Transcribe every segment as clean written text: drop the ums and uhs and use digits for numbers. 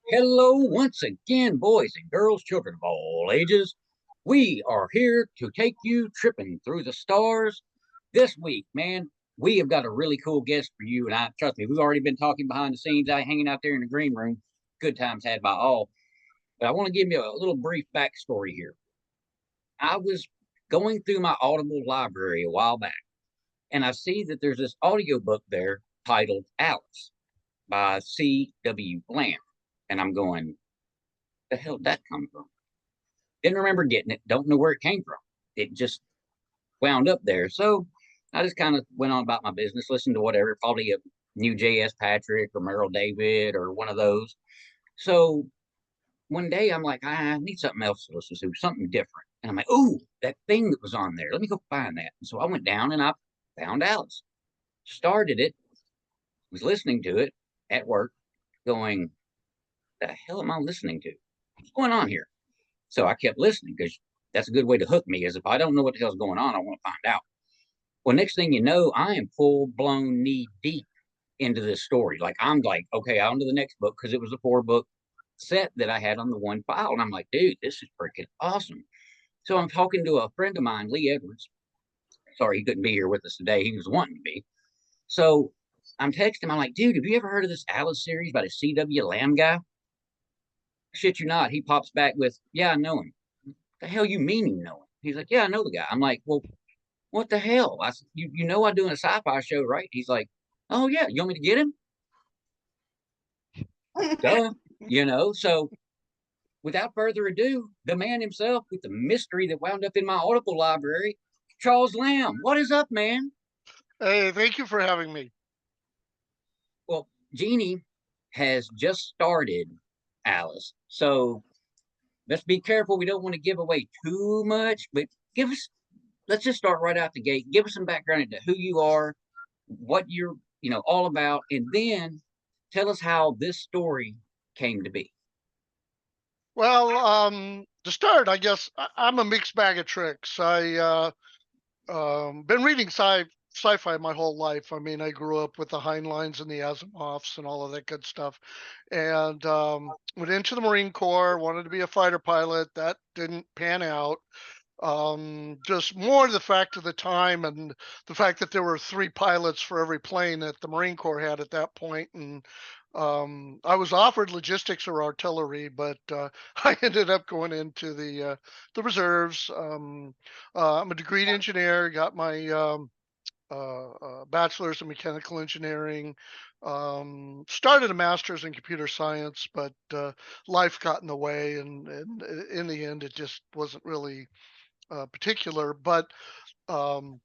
Hello, once again, boys and girls, children of all ages. We are here to take you tripping through the stars. This week, man, we have got a really cool guest for you. And I trust me, we've already been talking behind the scenes, hanging out there in the green room. Good times had by all. But I want to give you a little brief backstory here. I was going through my Audible library a while back, and I see that there's this audiobook there titled Alice by C.W. Lamb. And I'm going, the hell did that come from? Didn't remember getting it. Don't know where it came from. It just wound up there. So I just kind of went on about my business, listened to whatever, probably a new J.S. Patrick or Merrill David or one of those. So one day I'm like, I need something else to listen to, something different. And I'm like, ooh, that thing that was on there. Let me go find that. And so I went down and I found Alice, started it, was listening to it at work, going, the hell am I listening to? What's going on here? So I kept listening because that's a good way to hook me. Is if I don't know what the hell's going on, I want to find out. Well, next thing you know, I am full blown knee deep into this story. Like I'm like, okay, on to the next book because it was a 4 book set that I had on the one file, and I'm like, dude, this is freaking awesome. So I'm talking to a friend of mine, Lee Edwards. Sorry, he couldn't be here with us today. He was wanting to be. So I'm texting him. I'm like, dude, have you ever heard of this Alice series by the C.W. Lamb guy? Shit you not. He pops back with, yeah, I know him. The hell you mean you know him? He's like, yeah, I know the guy. I'm like, well, what the hell? I said, you know I'm doing a sci-fi show, right? He's like, oh yeah, you want me to get him? Duh. So without further ado, the man himself with the mystery that wound up in my Audible library, Charles Lamb. What is up, man? Hey, thank you for having me. Well, Jeannie has just started Alice. So let's be careful. We don't want to give away too much, but give us let's just start right out the gate. Give us some background into who you are, what you're, all about, and then tell us how this story came to be. Well, to start, I guess I'm a mixed bag of tricks. I been reading sci-fi my whole life. I mean, I grew up with the Heinleins and the Asimovs and all of that good stuff, and went into the Marine Corps. Wanted to be a fighter pilot. That didn't pan out. Just more the fact of the time and the fact that there were 3 pilots for every plane that the Marine Corps had at that point, and I was offered logistics or artillery, but I ended up going into the reserves. I'm a degreed engineer, got my bachelor's in mechanical engineering. Started a master's in computer science, but life got in the way, and in the end, it just wasn't really particular. But um,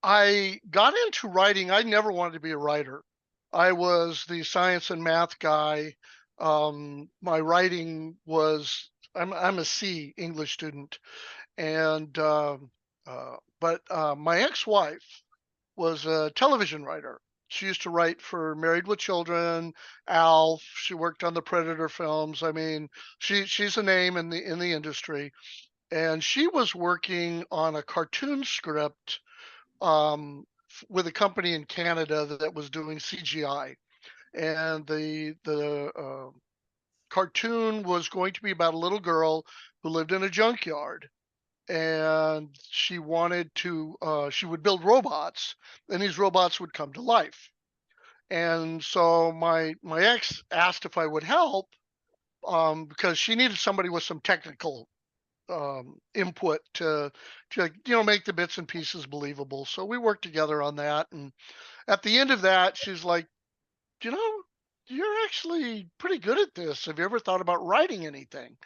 I got into writing. I never wanted to be a writer. I was the science and math guy. My writing was I'm a C English student, and but my ex-wife was a television writer. She used to write for Married with Children, Alf. She worked on the Predator films. I mean, she's a name in the industry, and she was working on a cartoon script with a company in Canada that was doing CGI, and the cartoon was going to be about a little girl who lived in a junkyard, and she would build robots, and these robots would come to life. And so my ex asked if I would help, because she needed somebody with some technical input to make the bits and pieces believable. So we worked together on that, and at the end of that, she's like, you know, you're actually pretty good at this. Have you ever thought about writing anything?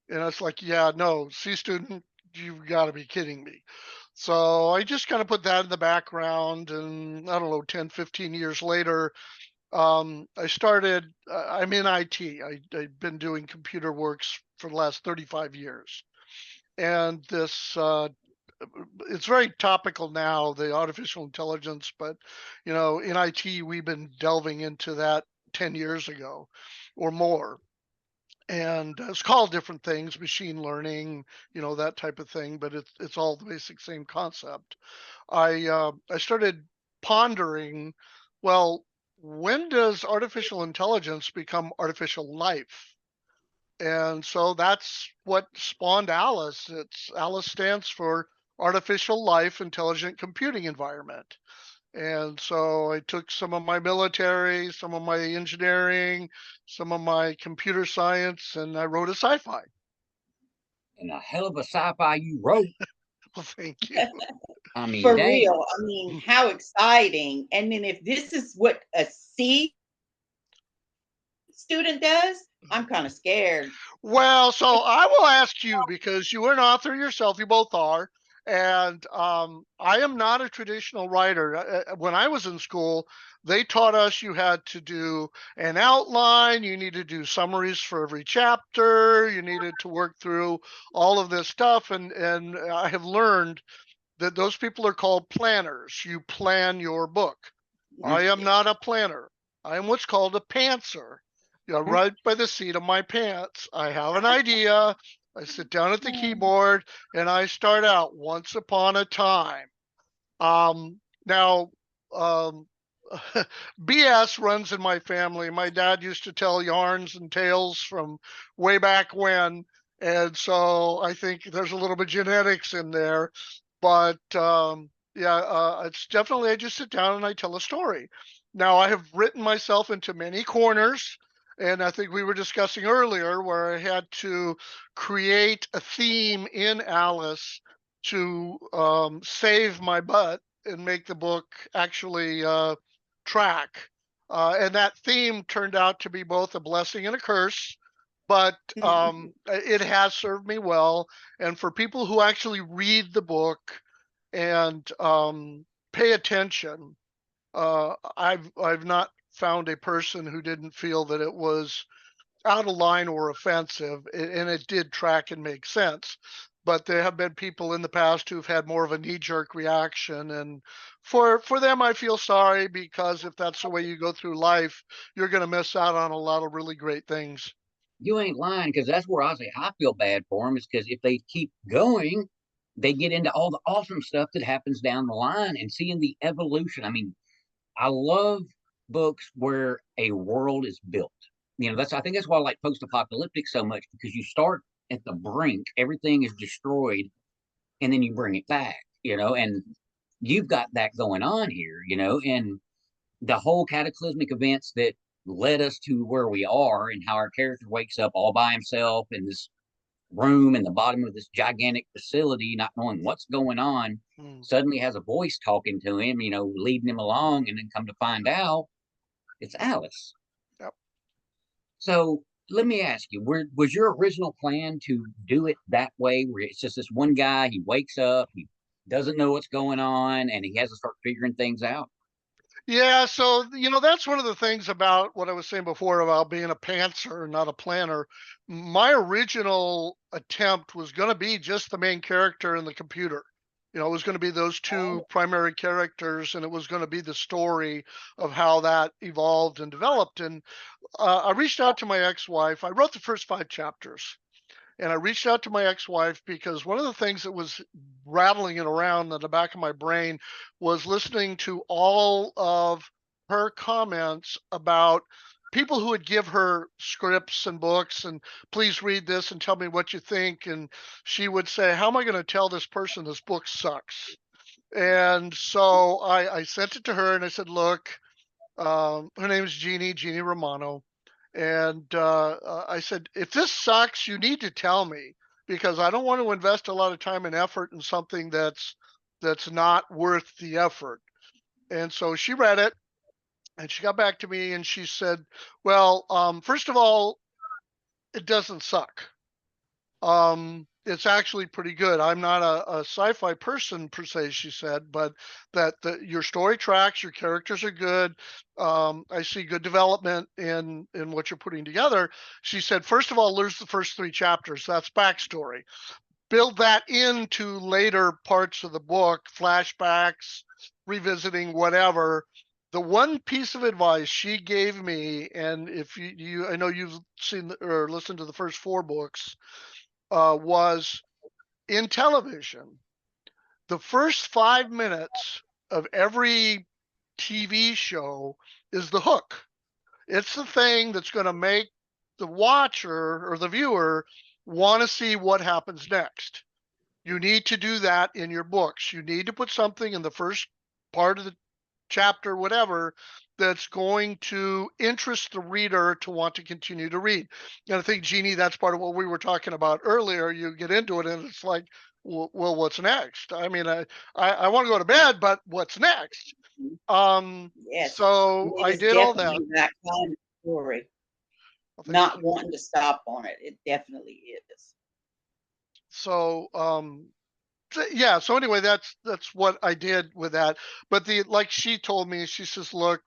And it's like, yeah, no, C student, you've got to be kidding me. So I just kind of put that in the background, and I don't know, 10, 15 years later, I started. I'm in IT. I've been doing computer works for the last 35 years, and this it's very topical now, the artificial intelligence. But in IT, we've been delving into that 10 years ago or more, and it's called different things, machine learning, that type of thing, but it's all the basic same concept. I started pondering, well, when does artificial intelligence become artificial life? And so that's what spawned Alice. Alice stands for Artificial Life Intelligent Computing Environment. And so I took some of my military, some of my engineering, some of my computer science, and I wrote a sci-fi. And a hell of a sci-fi you wrote. Well, thank you. I mean, For dang. real. I mean, how exciting. And then if this is what a C student does, I'm kind of scared. Well, so I will ask you because you are an author yourself. You both are. And I am not a traditional writer. When I was in school, they taught us you had to do an outline, you need to do summaries for every chapter, you needed to work through all of this stuff. And I have learned that those people are called planners. You plan your book. I am not a planner. I am what's called a pantser. You know, right by the seat of my pants. I have an idea. I sit down at the keyboard and I start out once upon a time. Now, um, BS runs in my family. My dad used to tell yarns and tales from way back when. And so I think there's a little bit of genetics in there. But yeah, it's definitely, I just sit down and I tell a story. Now, I have written myself into many corners. And I think we were discussing earlier where I had to create a theme in Alice to save my butt and make the book actually track. And that theme turned out to be both a blessing and a curse, but it has served me well. And for people who actually read the book and pay attention, I've not found a person who didn't feel that it was out of line or offensive, and it did track and make sense. But there have been people in the past who've had more of a knee-jerk reaction, and for them, I feel sorry because if that's the way you go through life, you're going to miss out on a lot of really great things. You ain't lying, because that's where I say I feel bad for them. Is because if they keep going, they get into all the awesome stuff that happens down the line and seeing the evolution. I mean, I love books where a world is built. You know, that's I think that's why I like post-apocalyptic so much, because you start at the brink, everything is destroyed, and then you bring it back. You know, and you've got that going on here. You know, and the whole cataclysmic events that led us to where we are, and how our character wakes up all by himself in this room in the bottom of this gigantic facility, not knowing what's going on, Mm. suddenly has a voice talking to him, you know, leading him along, and then come to find out it's Alice. Yep. So let me ask you, was your original plan to do it that way, where it's just this one guy, he wakes up, he doesn't know what's going on, and he has to start figuring things out? Yeah, so that's one of the things about what I was saying before about being a pantser, not a planner. My original attempt was going to be just the main character and the computer. It was going to be those two primary characters, and it was going to be the story of how that evolved and developed. And I reached out to my ex-wife. I wrote the first 5 chapters. And I reached out to my ex-wife because one of the things that was rattling it around in the back of my brain was listening to all of her comments about people who would give her scripts and books and please read this and tell me what you think. And she would say, how am I going to tell this person this book sucks? And so I sent it to her and I said, look, her name is Jeannie Romano. And I said, if this sucks, you need to tell me because I don't want to invest a lot of time and effort in something that's not worth the effort. And so she read it and she got back to me and she said, well, first of all, it doesn't suck. It's actually pretty good. I'm not a sci-fi person per se, she said, but your story tracks, your characters are good. I see good development in what you're putting together. She said, first of all, there's the first 3 chapters. That's backstory. Build that into later parts of the book, flashbacks, revisiting whatever. The one piece of advice she gave me, and if I know you've seen or listened to the first 4 books, was in television, the first 5 minutes of every TV show is the hook. It's the thing that's going to make the watcher or the viewer want to see what happens next. You need to do that in your books. You need to put something in the first part of the chapter, whatever, that's going to interest the reader to want to continue to read. And I think, Jeannie, that's part of what we were talking about earlier. You get into it and it's like, well, what's next? I mean, I want to go to bed, but what's next? Yes, So it I is did all that. definitely that kind of story. Thank Not you. wanting to stop on it. It definitely is. So yeah, so anyway, that's what I did with that. But like she told me, she says, look,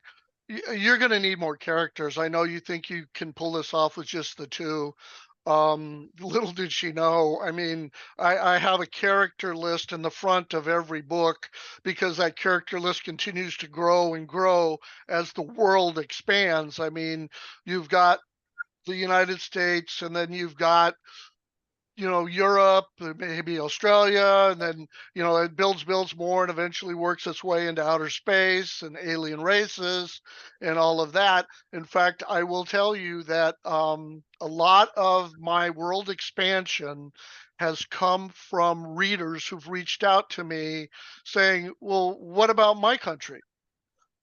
you're going to need more characters. I know you think you can pull this off with just the two. Little did she know, I mean, I have a character list in the front of every book, because that character list continues to grow and grow as the world expands. I mean, you've got the United States, and then you've got, Europe, maybe Australia, and then, it builds more and eventually works its way into outer space and alien races and all of that. In fact, I will tell you that a lot of my world expansion has come from readers who've reached out to me saying, well, what about my country?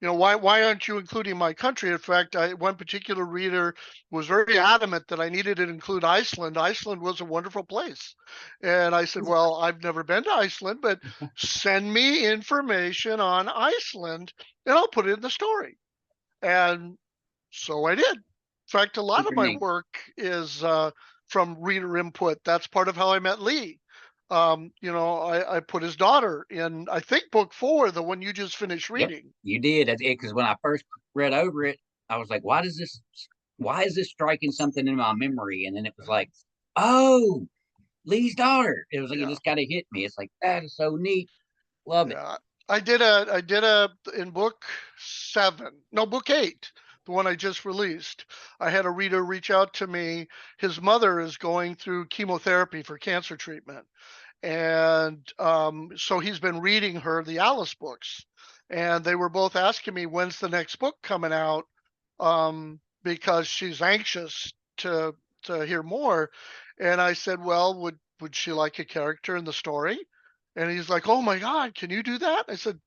Why aren't you including my country? In fact, one particular reader was very adamant that I needed to include Iceland. Iceland was a wonderful place. And I said, well, I've never been to Iceland, but send me information on Iceland and I'll put it in the story. And so I did. In fact, a lot of Super my neat. work is from reader input. That's part of how I met Lee. I put his daughter in, I think, book 4, the one you just finished Yep, reading. you did. That's it. Because when I first read over it, I was like, why is this striking something in my memory? And then it was like, oh, Lee's daughter. It was like, it Yeah. just kind of hit me. It's like, that is so neat. Love it. Yeah, I did a in book 7, no, book 8, the one I just released. I had a reader reach out to me. His mother is going through chemotherapy for cancer treatment, and so he's been reading her the Alice books, and they were both asking me when's the next book coming out, because she's anxious to hear more. And I said, well, would she like a character in the story? And he's like, oh my God, can you do that? I said,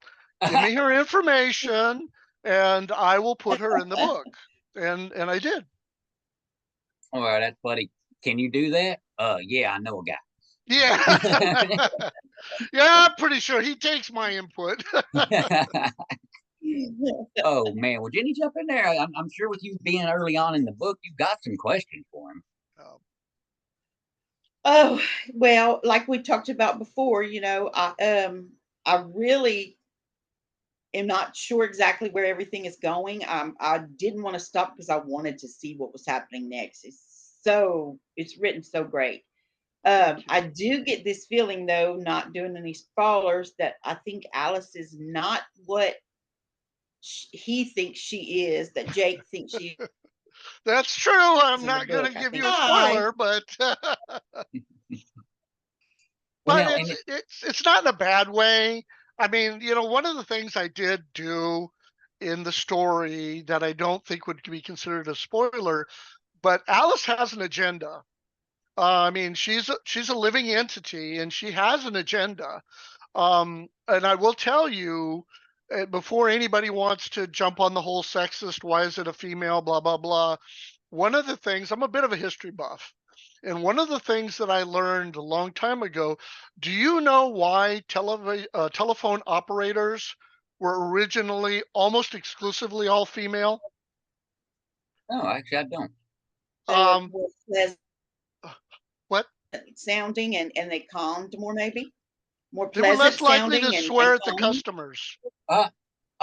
give me her information and I will put her in the book. And I did. All right, that's funny. Can you do that? Yeah, I know a Yeah. guy. Yeah, I'm pretty sure he takes my input. Oh man, well, Jenny, jump in there. I'm sure with you being early on in the book, you've got some questions for him. Um, Oh, well, like we talked about before, I really am not sure exactly where everything is going. I didn't want to stop because I wanted to see what was happening next. It's written so great. Thank you. I do get this feeling, though, not doing any spoilers, that I think Alice is not what he thinks she is, that Jake thinks she That's true. I'm is in the not going book. to I give think you a I spoiler, but Well, but now, it's not in a bad way. I mean, one of the things I did do in the story that I don't think would be considered a spoiler, but Alice has an agenda. I mean, she's a living entity, and she has an agenda. And I will tell you, before anybody wants to jump on the whole sexist, why is it a female, blah blah blah. One of the things, I'm a bit of a history buff, and one of the things that I learned a long time ago. Do you know why telephone operators were originally almost exclusively all female? no, actually, I don't. they were Um, more pleasant what? sounding, and they calmed more, maybe more They were pleasant less likely to sounding swear and at the calming. customers. Uh,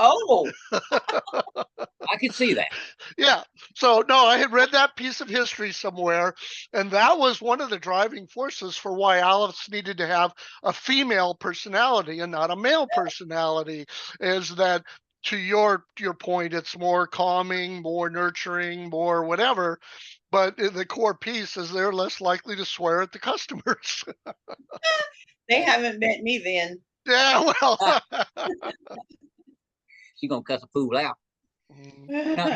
Oh, I could see that. Yeah. So no, I had read that piece of history somewhere, and that was one of the driving forces for why Alice needed to have a female personality and not a male personality. Is that, to your point, it's more calming, more nurturing, more whatever. But the core piece is they're less likely to swear at the customers. they haven't met me then. Yeah, well, She gonna cuss a fool out. Now,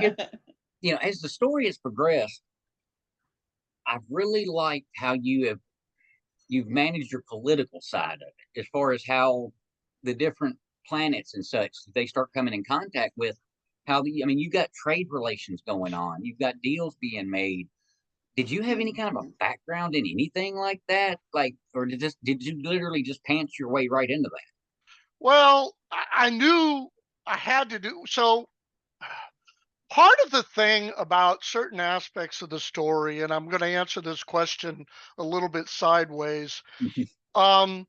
here, as the story has progressed, I've really liked how you've managed your political side of it, as far as how the different planets and such that they start coming in contact with. You got trade relations going on, you've got deals being made. Did you have any kind of a background in anything like that? Like, or did you literally just pants your way right into that? Well, I knew I had to do so. Part of the thing about certain aspects of the story, and I'm going to answer this question a little bit sideways. Um,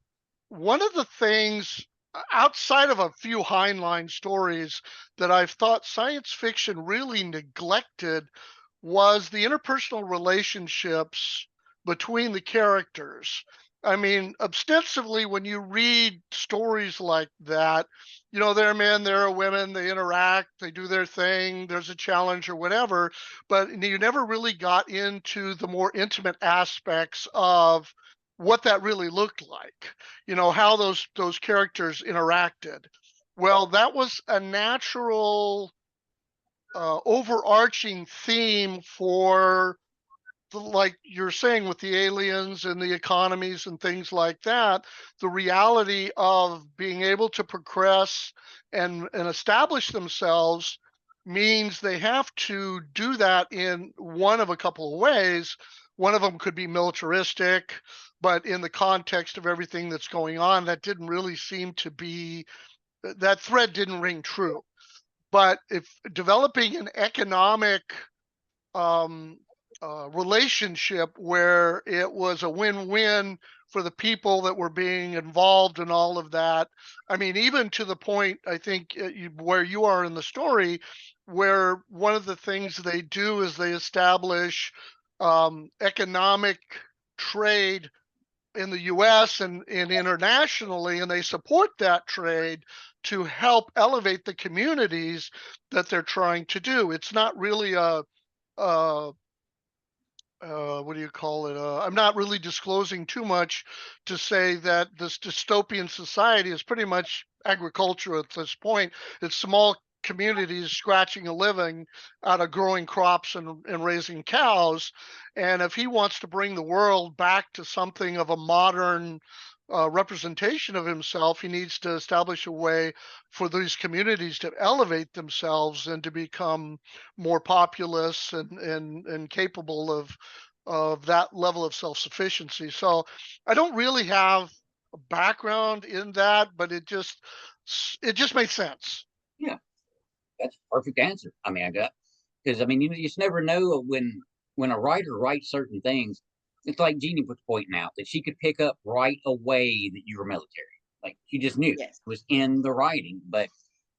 One of the things outside of a few Heinlein stories that I've thought science fiction really neglected was the interpersonal relationships between the characters. I mean, ostensibly, when you read stories like that, there are men, there are women, they interact, they do their thing, there's a challenge or whatever, but you never really got into the more intimate aspects of what that really looked like, how those characters interacted. Well, that was a natural overarching theme for like you're saying with the aliens and the economies and things like that, the reality of being able to progress and establish themselves means they have to do that in one of a couple of ways. One of them could be militaristic, but in the context of everything that's going on, that didn't really seem to be, that thread didn't ring true. But if developing an economic um, relationship where it was a win-win for the people that were being involved in all of that. I mean, even to the point, I think, where you are in the story, where one of the things they do is they establish economic trade in the US and internationally, and they support that trade to help elevate the communities that they're trying to do. It's not really uh, what do you call it? I'm not really disclosing too much to say that this dystopian society is pretty much agriculture at this point. It's small communities scratching a living out of growing crops and raising cows. And if he wants to bring the world back to something of a modern representation of himself, he needs to establish a way for these communities to elevate themselves and to become more populous and capable of that level of self-sufficiency. So I don't really have a background in that, but it just made sense. Yeah, that's a perfect answer. I got, because you just never know when a writer writes certain things. It's like Jeannie was pointing out that she could pick up right away that you were military. Like she just knew it Yes. was in the writing. But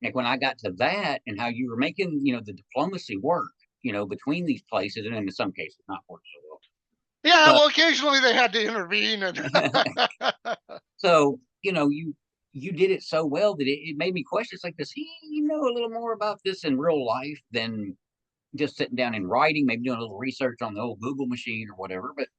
like when I got to that and how you were making, the diplomacy work, between these places, and in some cases not work so Yeah, well. well, occasionally they had to intervene, and But so, you did it so well that it made me question. It's like, does he know a little more about this in real life than just sitting down and writing, maybe doing a little research on the old Google machine or whatever? But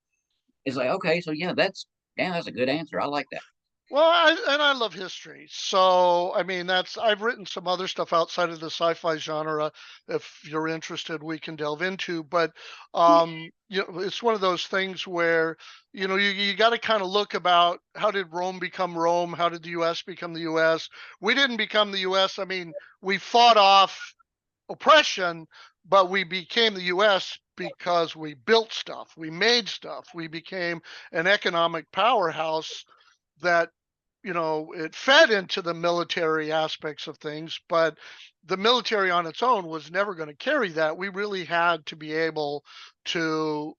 it's like, okay, so that's a good answer. I like that. well, I love history. So, I mean, I've written some other stuff outside of the sci-fi genre. If you're interested, we can delve into. But it's one of those things where you got to kind of look about how did Rome become Rome? How did the U.S. become the U.S.? We didn't become the U.S. I mean, we fought off oppression, but we became the US because we built stuff, we made stuff, we became an economic powerhouse that it fed into the military aspects of things, but the military on its own was never going to carry that. We really had to be able to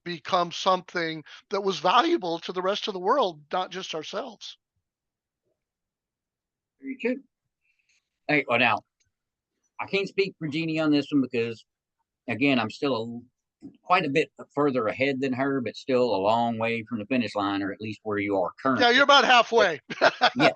become something that was valuable to the rest of the world, not just ourselves. Very true. Hey, well, now I can't speak for Jeannie on this one because, again, I'm still quite a bit further ahead than her, but still a long way from the finish line, or at least where you are Yeah, currently. you're about But halfway. yeah,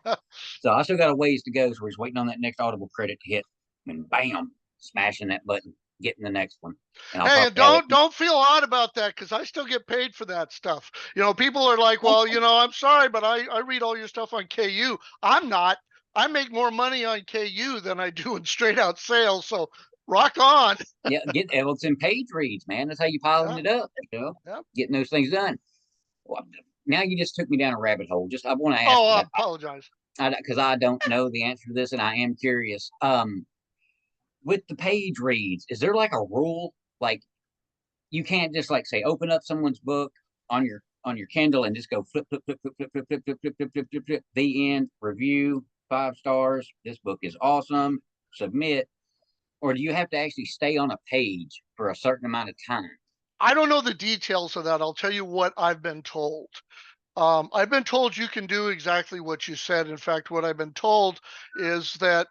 so I still got a ways to go. So we're just waiting on that next Audible credit to hit, and bam, smashing that button, getting the next one. And I'll Hey, and probably have it. don't feel odd about that because I still get paid for that stuff. People are like, well, I'm sorry, but I read all your stuff on KU. I'm not. I make more money on KU than I do in straight out sales. So rock on. Yeah, well, it's in page reads, man. That's how you piling Yeah, it up, yeah. getting those things done. Well, now you just took me down a rabbit hole. Just I want to ask Oh, you I that apologize. because I don't know the answer to this, and I am curious. With the page reads, is there like a rule? Like you can't just like say open up someone's book on your Kindle and just go flip flip flip flip flip flip flip flip flip flip flip flip flip. The end. Review 5 stars. This book is awesome. Submit. Or do you have to actually stay on a page for a certain amount of time? I don't know the details of that. I'll tell you what I've been told. I've been told you can do exactly what you said. In fact, what I've been told is that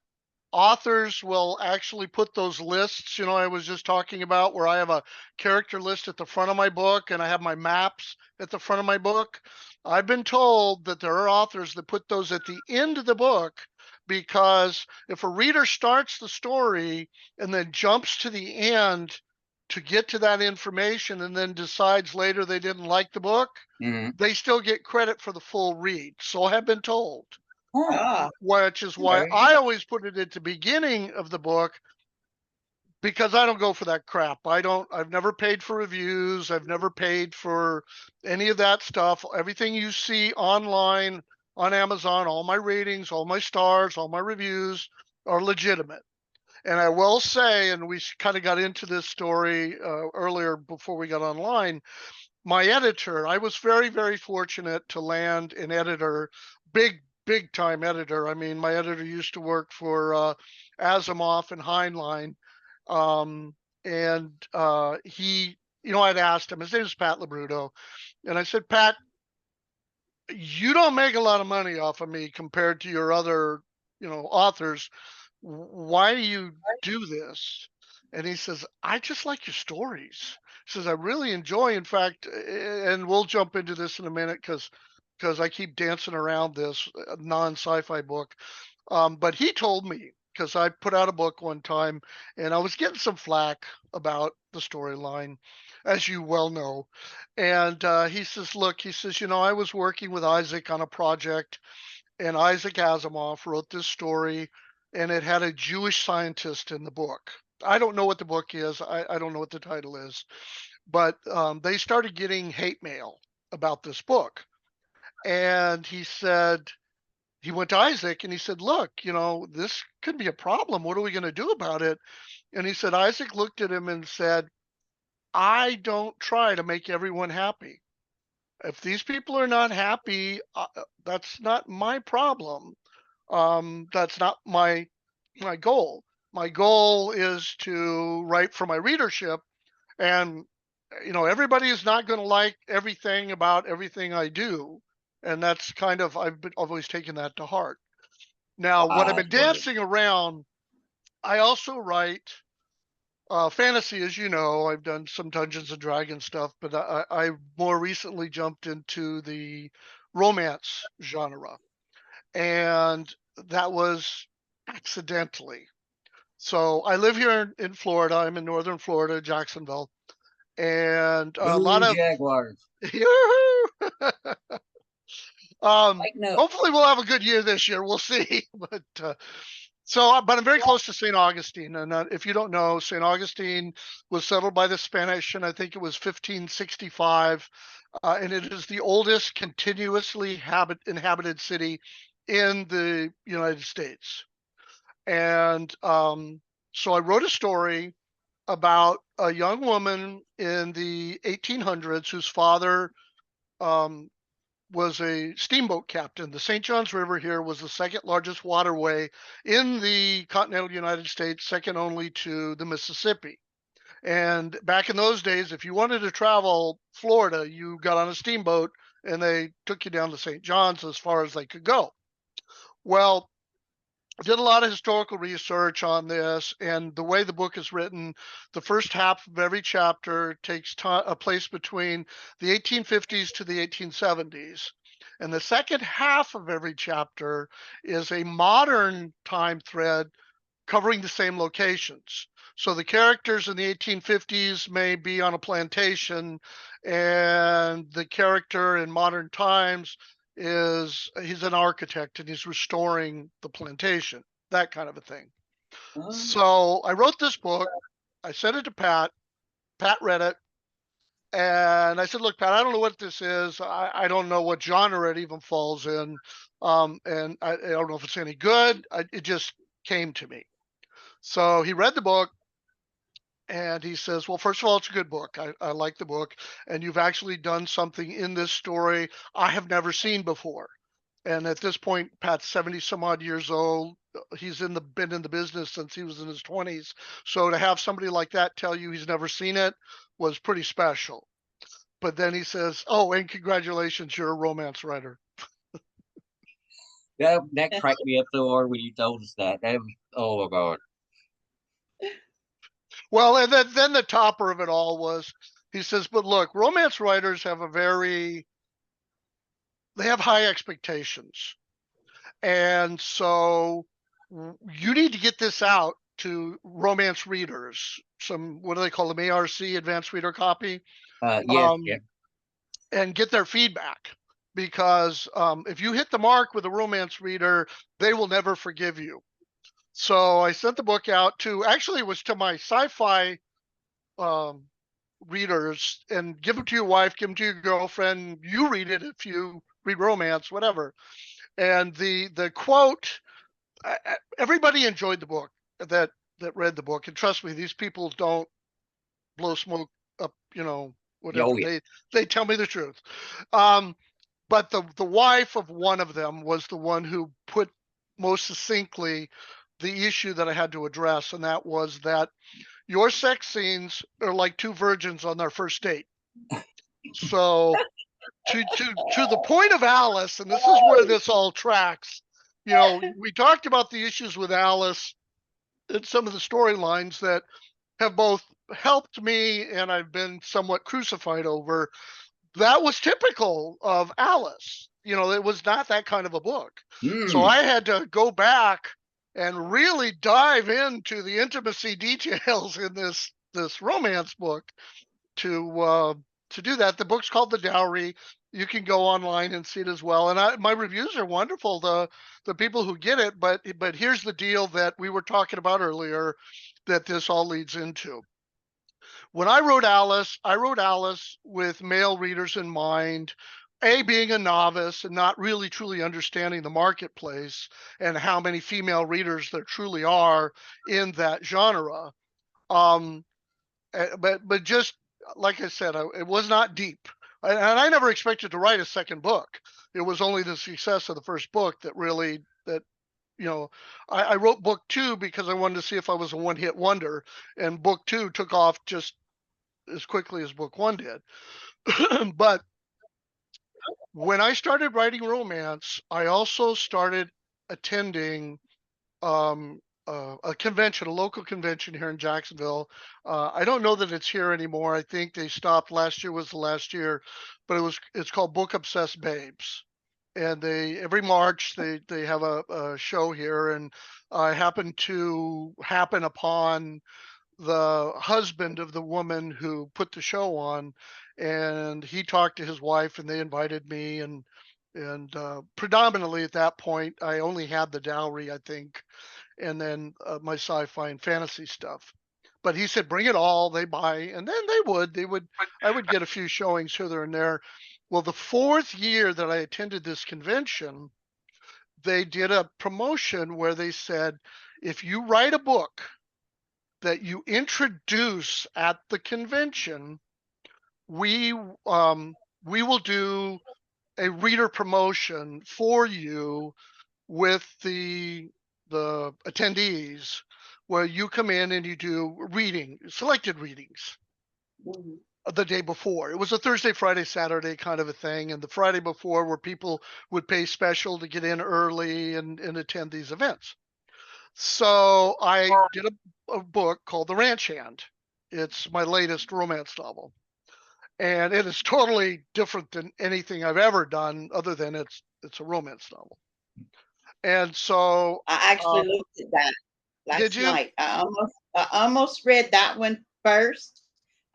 authors will actually put those lists, I was just talking about, where I have a character list at the front of my book and I have my maps at the front of my book. I've been told that there are authors that put those at the end of the book because if a reader starts the story and then jumps to the end to get to that information and then decides later they didn't like the book, Mm-hmm. they still get credit for the full read. So I have been told. Huh. Ah, Which is why Okay. I always put it at the beginning of the book because I don't go for that crap. I've never paid for reviews. I've never paid for any of that stuff. Everything you see online on Amazon, all my ratings, all my stars, all my reviews are legitimate. And I will say, and we kind of got into this story earlier before we got online, my editor, I was very, very fortunate to land an editor, big time editor. I mean, my editor used to work for Asimov and Heinlein. Um, and he, I'd asked him, his name is Pat Labruto. And I said, Pat, you don't make a lot of money off of me compared to your other, authors. Why do you do this? And he says, I just like your stories. He says, I really enjoy, in fact, and we'll jump into this in a minute because I keep dancing around this non-sci-fi book. But he told me, because I put out a book one time and I was getting some flack about the storyline, as you well know. And he says, look, he says, I was working with Isaac on a project, and Isaac Asimov wrote this story, and it had a Jewish scientist in the book. I don't know what the book is. I don't know what the title is, but they started getting hate mail about this book. And he said, he went to Isaac and he said, look, this could be a problem. What are we going to do about it? And he said, Isaac looked at him and said, I don't try to make everyone happy. If these people are not happy, that's not my problem. That's not my goal. My goal is to write for my readership, and everybody is not going to like everything about everything I do, and that's kind of I've always taken that to heart. Now, what I've Wise been words. dancing around, I also write fantasy, as you know. I've done some Dungeons and Dragons stuff, but I more recently jumped into the romance genre, and that was accidentally. So I live here in Florida. I'm in northern Florida, Jacksonville, and a lot Boo of Jaguars. um, Like no. hopefully we'll have a good year this year. We'll see. But I'm very close to St. Augustine, and if you don't know, St. Augustine was settled by the Spanish, and I think it was 1565, and it is the oldest continuously inhabited city in the United States. And so I wrote a story about a young woman in the 1800s whose father um, was a steamboat captain. The St. Johns River here was the second largest waterway in the continental United States, second only to the Mississippi. And back in those days, if you wanted to travel Florida, you got on a steamboat and they took you down to St. John's as far as they could go. Well, did a lot of historical research on this, and the way the book is written, the first half of every chapter takes a place between the 1850s to the 1870s, and the second half of every chapter is a modern time thread covering the same locations. So the characters in the 1850s may be on a plantation, and the character in modern times is he's an architect and he's restoring the plantation, that kind of a thing. So I wrote this book. I sent it to Pat. Pat read it. And I said, look, Pat, I don't know what this is. I don't know what genre it even falls in. And I don't know if it's any good. It just came to me. So he read the book and he says, well, first of all, it's a good book. I like the book. And you've actually done something in this story I have never seen before. And at this point, Pat's 70 some odd years old. He's been in the business since he was in his 20s. So to have somebody like that tell you he's never seen it was pretty special. But then he says, oh, and congratulations, you're a romance writer. That cracked me up so hard when you told us that. That was, oh my God. Well, and then the topper of it all was, he says, but look, romance writers have they have high expectations. And so you need to get this out to romance readers. What do they call them? ARC, advanced reader copy. Yeah. And get their feedback. Because if you hit the mark with a romance reader, they will never forgive you. So I sent the book out actually it was to my sci-fi readers, and give them to your wife, give them to your girlfriend. You read it if you read romance, whatever. And the quote, everybody enjoyed the book that read the book. And trust me, these people don't blow smoke up, whatever. Oh, yeah. They tell me the truth. But the wife of one of them was the one who put most succinctly the issue that I had to address, and that was that your sex scenes are like two virgins on their first date. So to the point of Alice, and this is where this all tracks. We talked about the issues with Alice and some of the storylines that have both helped me and I've been somewhat crucified over. That was typical of Alice. It was not that kind of a book. So I had to go back and really dive into the intimacy details in this romance book to do that. The book's called The Dowry. You can go online and see it as well. And my reviews are wonderful, the people who get it. But here's the deal that we were talking about earlier that this all leads into. When I wrote Alice with male readers in mind, being a novice and not really truly understanding the marketplace and how many female readers there truly are in that genre. But just like I said, it was not deep. And I never expected to write a second book. It was only the success of the first book that really, I wrote book 2 because I wanted to see if I was a one-hit wonder. And book 2 took off just as quickly as book 1 did. But when I started writing romance, I also started attending a convention, a local convention here in Jacksonville. I don't know that it's here anymore. I think they stopped. Last year was the last year, but it's called Book Obsessed Babes. And every March they have a show here, and I happen upon the husband of the woman who put the show on, and he talked to his wife and they invited me, and predominantly at that point I only had The Dowry, I think, and then my sci-fi and fantasy stuff. But he said bring it all, they buy, and then I would get a few showings here and there. Well, the 4th year that I attended this convention, they did a promotion where they said, if you write a book that you introduce at the convention, we will do a reader promotion for you with the attendees, where you come in and you do selected readings the day before. It was a Thursday, Friday, Saturday kind of a thing, and the Friday before where people would pay special to get in early and attend these events. So I did a book called The Ranch Hand. It's my latest romance novel. And it is totally different than anything I've ever done, other than it's a romance novel. And so I actually looked at that did last you? night. I almost read that one first,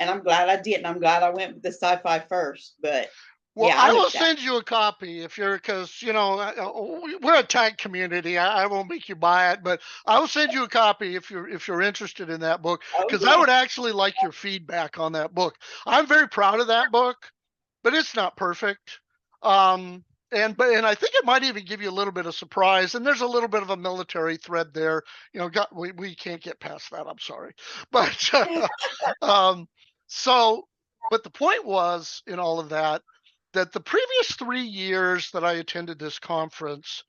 and I'm glad I didn't. I'm glad I went with the sci-fi first. But Well, Yeah, I I will looked at. send you a copy if you're, because we're a tag community. I won't make you buy it, but I will send you a copy if you're interested in that book, Oh because I yeah. would actually like your feedback on that book. I'm very proud of that book, but it's not perfect. Um, and I think it might even give you a little bit of surprise. And there's a little bit of a military thread there. We can't get past that. I'm sorry, but um, so, but the point was in all of that, that the previous 3 years that I attended this conference,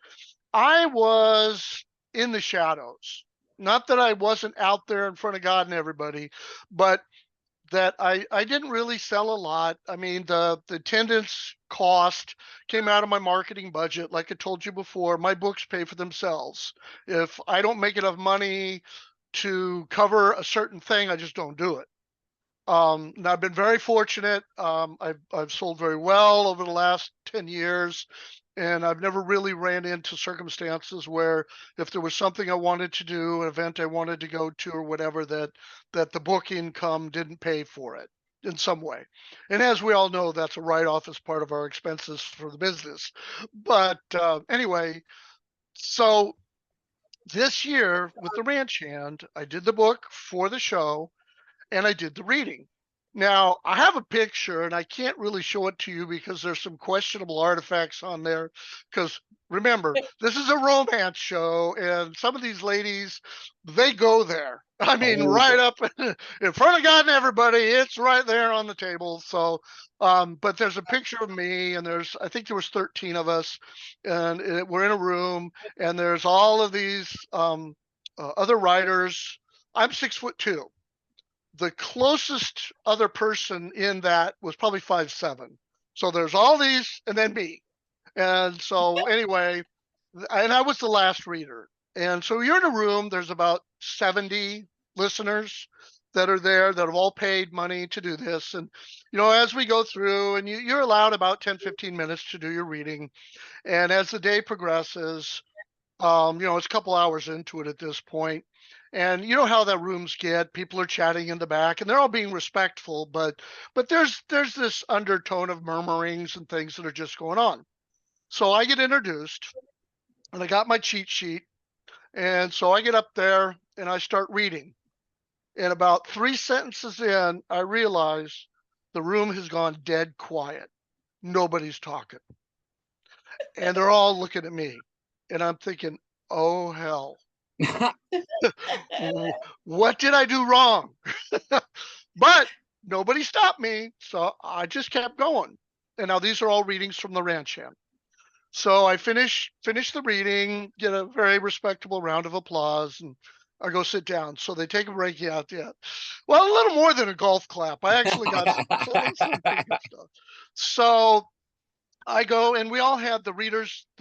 I was in the shadows. Not that I wasn't out there in front of God and everybody, but that I didn't really sell a lot. I mean, the attendance cost came out of my marketing budget. Like I told you before, my books pay for themselves. If I don't make enough money to cover a certain thing, I just don't do it. And I've been very fortunate. I've sold very well over the last 10 years, and I've never really ran into circumstances where if there was something I wanted to do, an event I wanted to go to or whatever, that the book income didn't pay for it in some way. And as we all know, that's a write-off as part of our expenses for the business. But anyway, so this year with the Ranch Hand, I did the book for the show and I did the reading. Now, I have a picture and I can't really show it to you because there's some questionable artifacts on there. Because remember, this is a romance show, and some of these ladies, they go there. I mean, Oh, right up in front of God and everybody, it's right there on the table. So, but there's a picture of me, and I think there was 13 of us, and we're in a room, and there's all of these other writers. I'm 6'2". The closest other person in that was probably 5'7". So there's all these and then me. And so anyway, and I was the last reader. And so you're in a room, there's about 70 listeners that are there that have all paid money to do this. And, as we go through, and you're allowed about 10, 15 minutes to do your reading. And as the day progresses, it's a couple hours into it at this point. And you know how the rooms get. People are chatting in the back and they're all being respectful, but there's this undertone of murmurings and things that are just going on. So I get introduced and I got my cheat sheet. And so I get up there and I start reading. And about 3 sentences in, I realize the room has gone dead quiet. Nobody's talking. And they're all looking at me. And I'm thinking, oh hell. What did I do wrong? But nobody stopped me, so I just kept going. And now these are all readings from the Ranch Hand. So I finish the reading, get a very respectable round of applause, and I go sit down. So they take a break. Yeah. Well, a little more than a golf clap. I actually got some pretty good stuff. So I go, and we all had the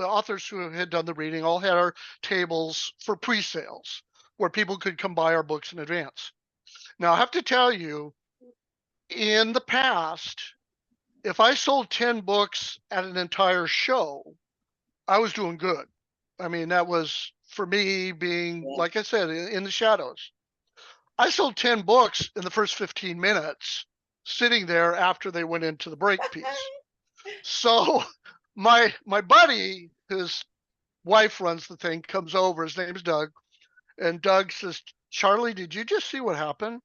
authors who had done the reading, all had our tables for pre-sales where people could come buy our books in advance. Now, I have to tell you, in the past, if I sold 10 books at an entire show, I was doing good. I mean, that was for me being, like I said, in the shadows. I sold 10 books in the first 15 minutes sitting there after they went into the break piece. So my buddy, his wife runs the thing, comes over. His name's Doug. And Doug says, Charlie, did you just see what happened?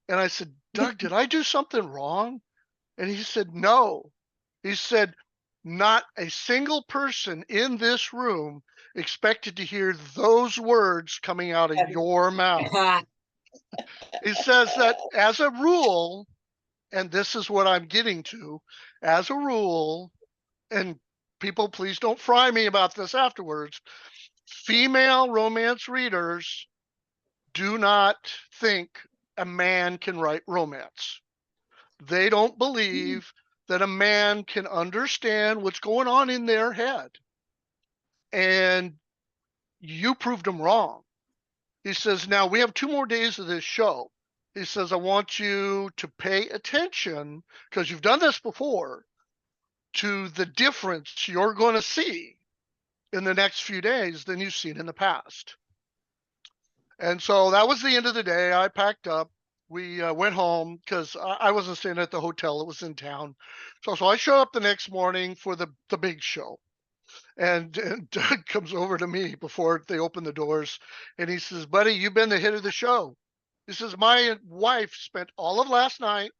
And I said, Doug, did I do something wrong? And he said, no. He said, not a single person in this room expected to hear those words coming out of your mouth. He says that as a rule, and this is what I'm getting to, as a rule, and people, please don't fry me about this afterwards, female romance readers do not think a man can write romance. They don't believe that a man can understand what's going on in their head. And you proved them wrong. He says, now we have 2 more days of this show. He says, I want you to pay attention, because you've done this before, to the difference you're going to see in the next few days than you've seen in the past. And so that was the end of the day. I packed up. we went home because I wasn't staying at the hotel. It was in town. So I show up the next morning for the big show. And Doug comes over to me before they open the doors, and he says, "Buddy, you've been the hit of the show." He says, "My wife spent all of last night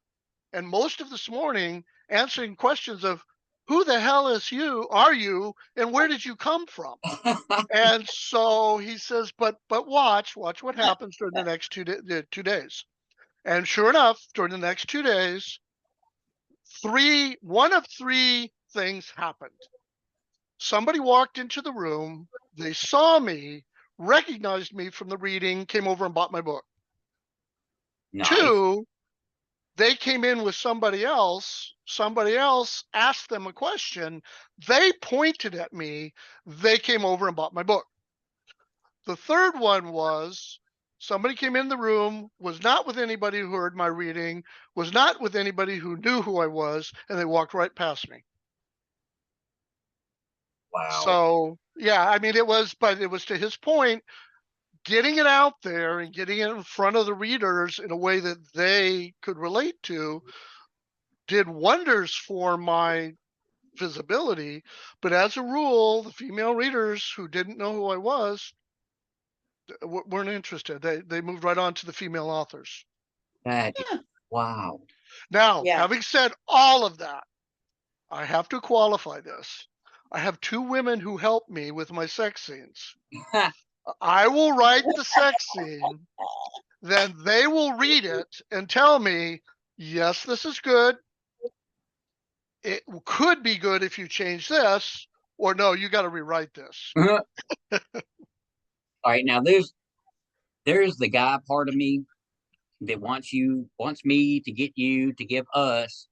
and most of this morning answering questions of who the hell are you, and where did you come from?" And so he says, but watch what happens during the next 2 days. And sure enough, during the next 2 days, one of three things happened. Somebody walked into the room, they saw me, recognized me from the reading, came over and bought my book. Nice. Two, they came in with somebody else asked them a question, they pointed at me, they came over and bought my book. The third one was somebody came in the room, was not with anybody who heard my reading, was not with anybody who knew who I was, and they walked right past me. Wow. So yeah, I mean, it was to his point, getting it out there and getting it in front of the readers in a way that they could relate to did wonders for my visibility. But as a rule, the female readers who didn't know who I was weren't interested. They moved right on to the female authors. That is, wow. Now, Yeah. having said all of that, I have to qualify this. I have two women who help me with my sex scenes. I will write the sex scene, then they will read it and tell me, yes, this is good. It could be good if you change this, or no, you got to rewrite this. All right, now there's the guy part of me that wants me to get you to give us,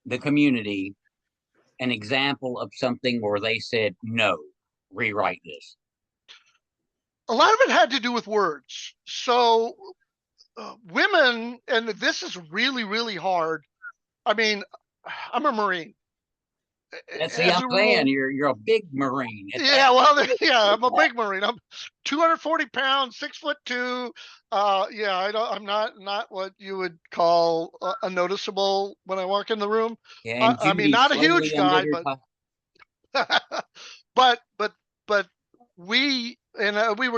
the community, an example of something where they said, no, rewrite this. A lot of it had to do with words. So women, and this is really, really hard. I mean, I'm a Marine. And see, I'm saying you're a big Marine. Yeah, well, yeah, I'm a big Marine. I'm 240 pounds, 6'2". Yeah, I'm not what you would call a noticeable when I walk in the room. Yeah, and I mean, Judy's not a slowly huge under guy, their but we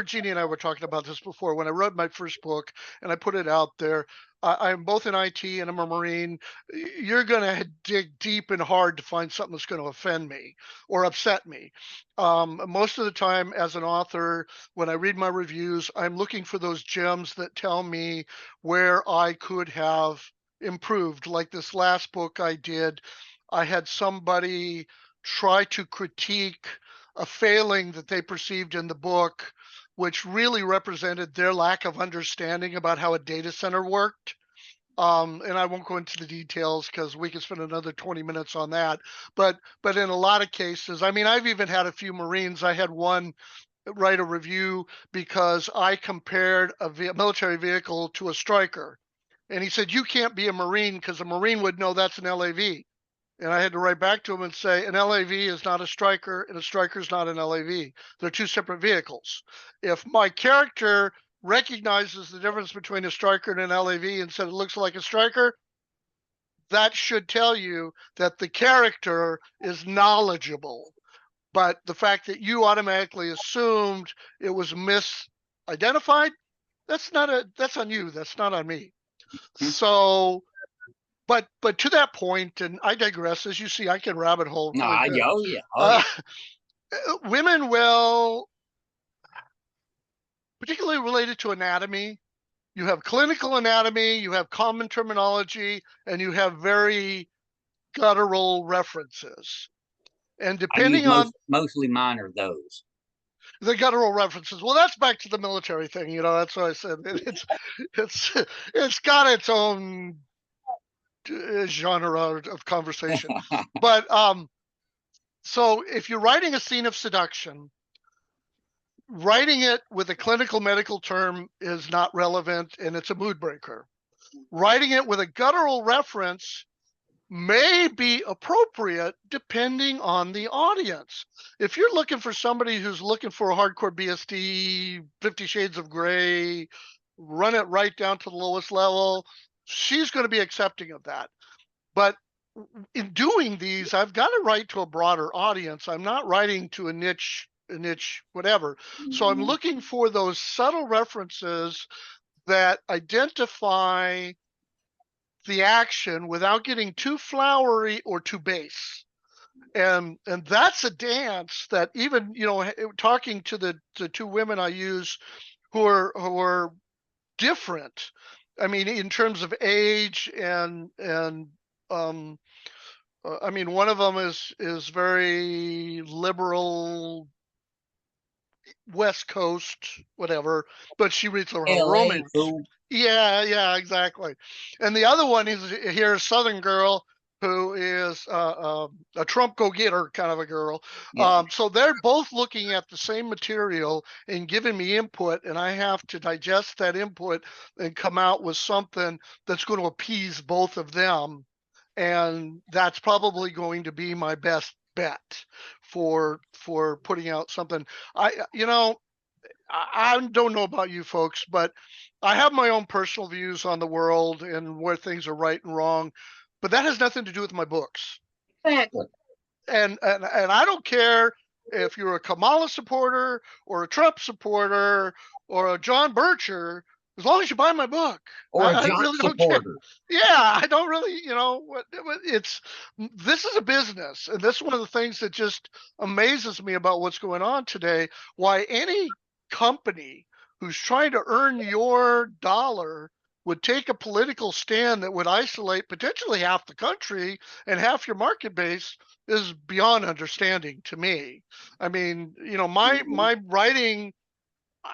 Jeannie and I were talking about this before when I wrote my first book and I put it out there. I'm both in IT and I'm a Marine. You're going to dig deep and hard to find something that's going to offend me or upset me. Most of the time as an author, when I read my reviews, I'm looking for those gems that tell me where I could have improved. Like this last book I did, I had somebody try to critique a failing that they perceived in the book, which really represented their lack of understanding about how a data center worked. And I won't go into the details because we could spend another 20 minutes on that. But in a lot of cases, I mean, I've even had a few Marines. I had one write a review because I compared a military vehicle to a Stryker. And he said, you can't be a Marine because a Marine would know that's an LAV. And I had to write back to him and say, an LAV is not a Stryker and a Stryker is not an LAV. They're two separate vehicles. If my character recognizes the difference between a Stryker and an LAV and said it looks like a Stryker, that should tell you that the character is knowledgeable. But the fact that you automatically assumed it was misidentified, that's on you. That's not on me. So but to that point, and I digress, as you see, I can rabbit hole. Yeah. Women will, particularly related to anatomy, you have clinical anatomy, you have common terminology, and you have very guttural references. And depending on mostly mine are those. The guttural references. Well, that's back to the military thing. That's what I said. It's got its own genre of conversation. But so if you're writing a scene of seduction, writing it with a clinical medical term is not relevant and it's a mood breaker. Writing it with a guttural reference may be appropriate depending on the audience. If you're looking for somebody who's looking for a hardcore BSD, 50 Shades of Grey, run it right down to the lowest level, she's going to be accepting of that. But in doing these, I've got to write to a broader audience. I'm not writing to a niche whatever. So I'm looking for those subtle references that identify the action without getting too flowery or too base. And that's a dance that, even, talking to the two women I use who are different, I mean, in terms of age and I mean, one of them is very liberal, West Coast, whatever, but she reads a LA, romance. fool. Yeah, exactly. And the other one is here, a Southern girl who is a Trump go-getter kind of a girl. Yeah. So they're both looking at the same material and giving me input, and I have to digest that input and come out with something that's going to appease both of them. And that's probably going to be my best bet for putting out something. I don't know about you folks, but I have my own personal views on the world and where things are right and wrong, but that has nothing to do with my books. Exactly. And I don't care if you're a Kamala supporter or a Trump supporter or a John Bircher, as long as you buy my book. Or a I jock really don't care. supporter. Yeah, I don't really, this is a business, and this is one of the things that just amazes me about what's going on today. Why any company who's trying to earn your dollar would take a political stand that would isolate potentially half the country and half your market base is beyond understanding to me. I mean, my writing,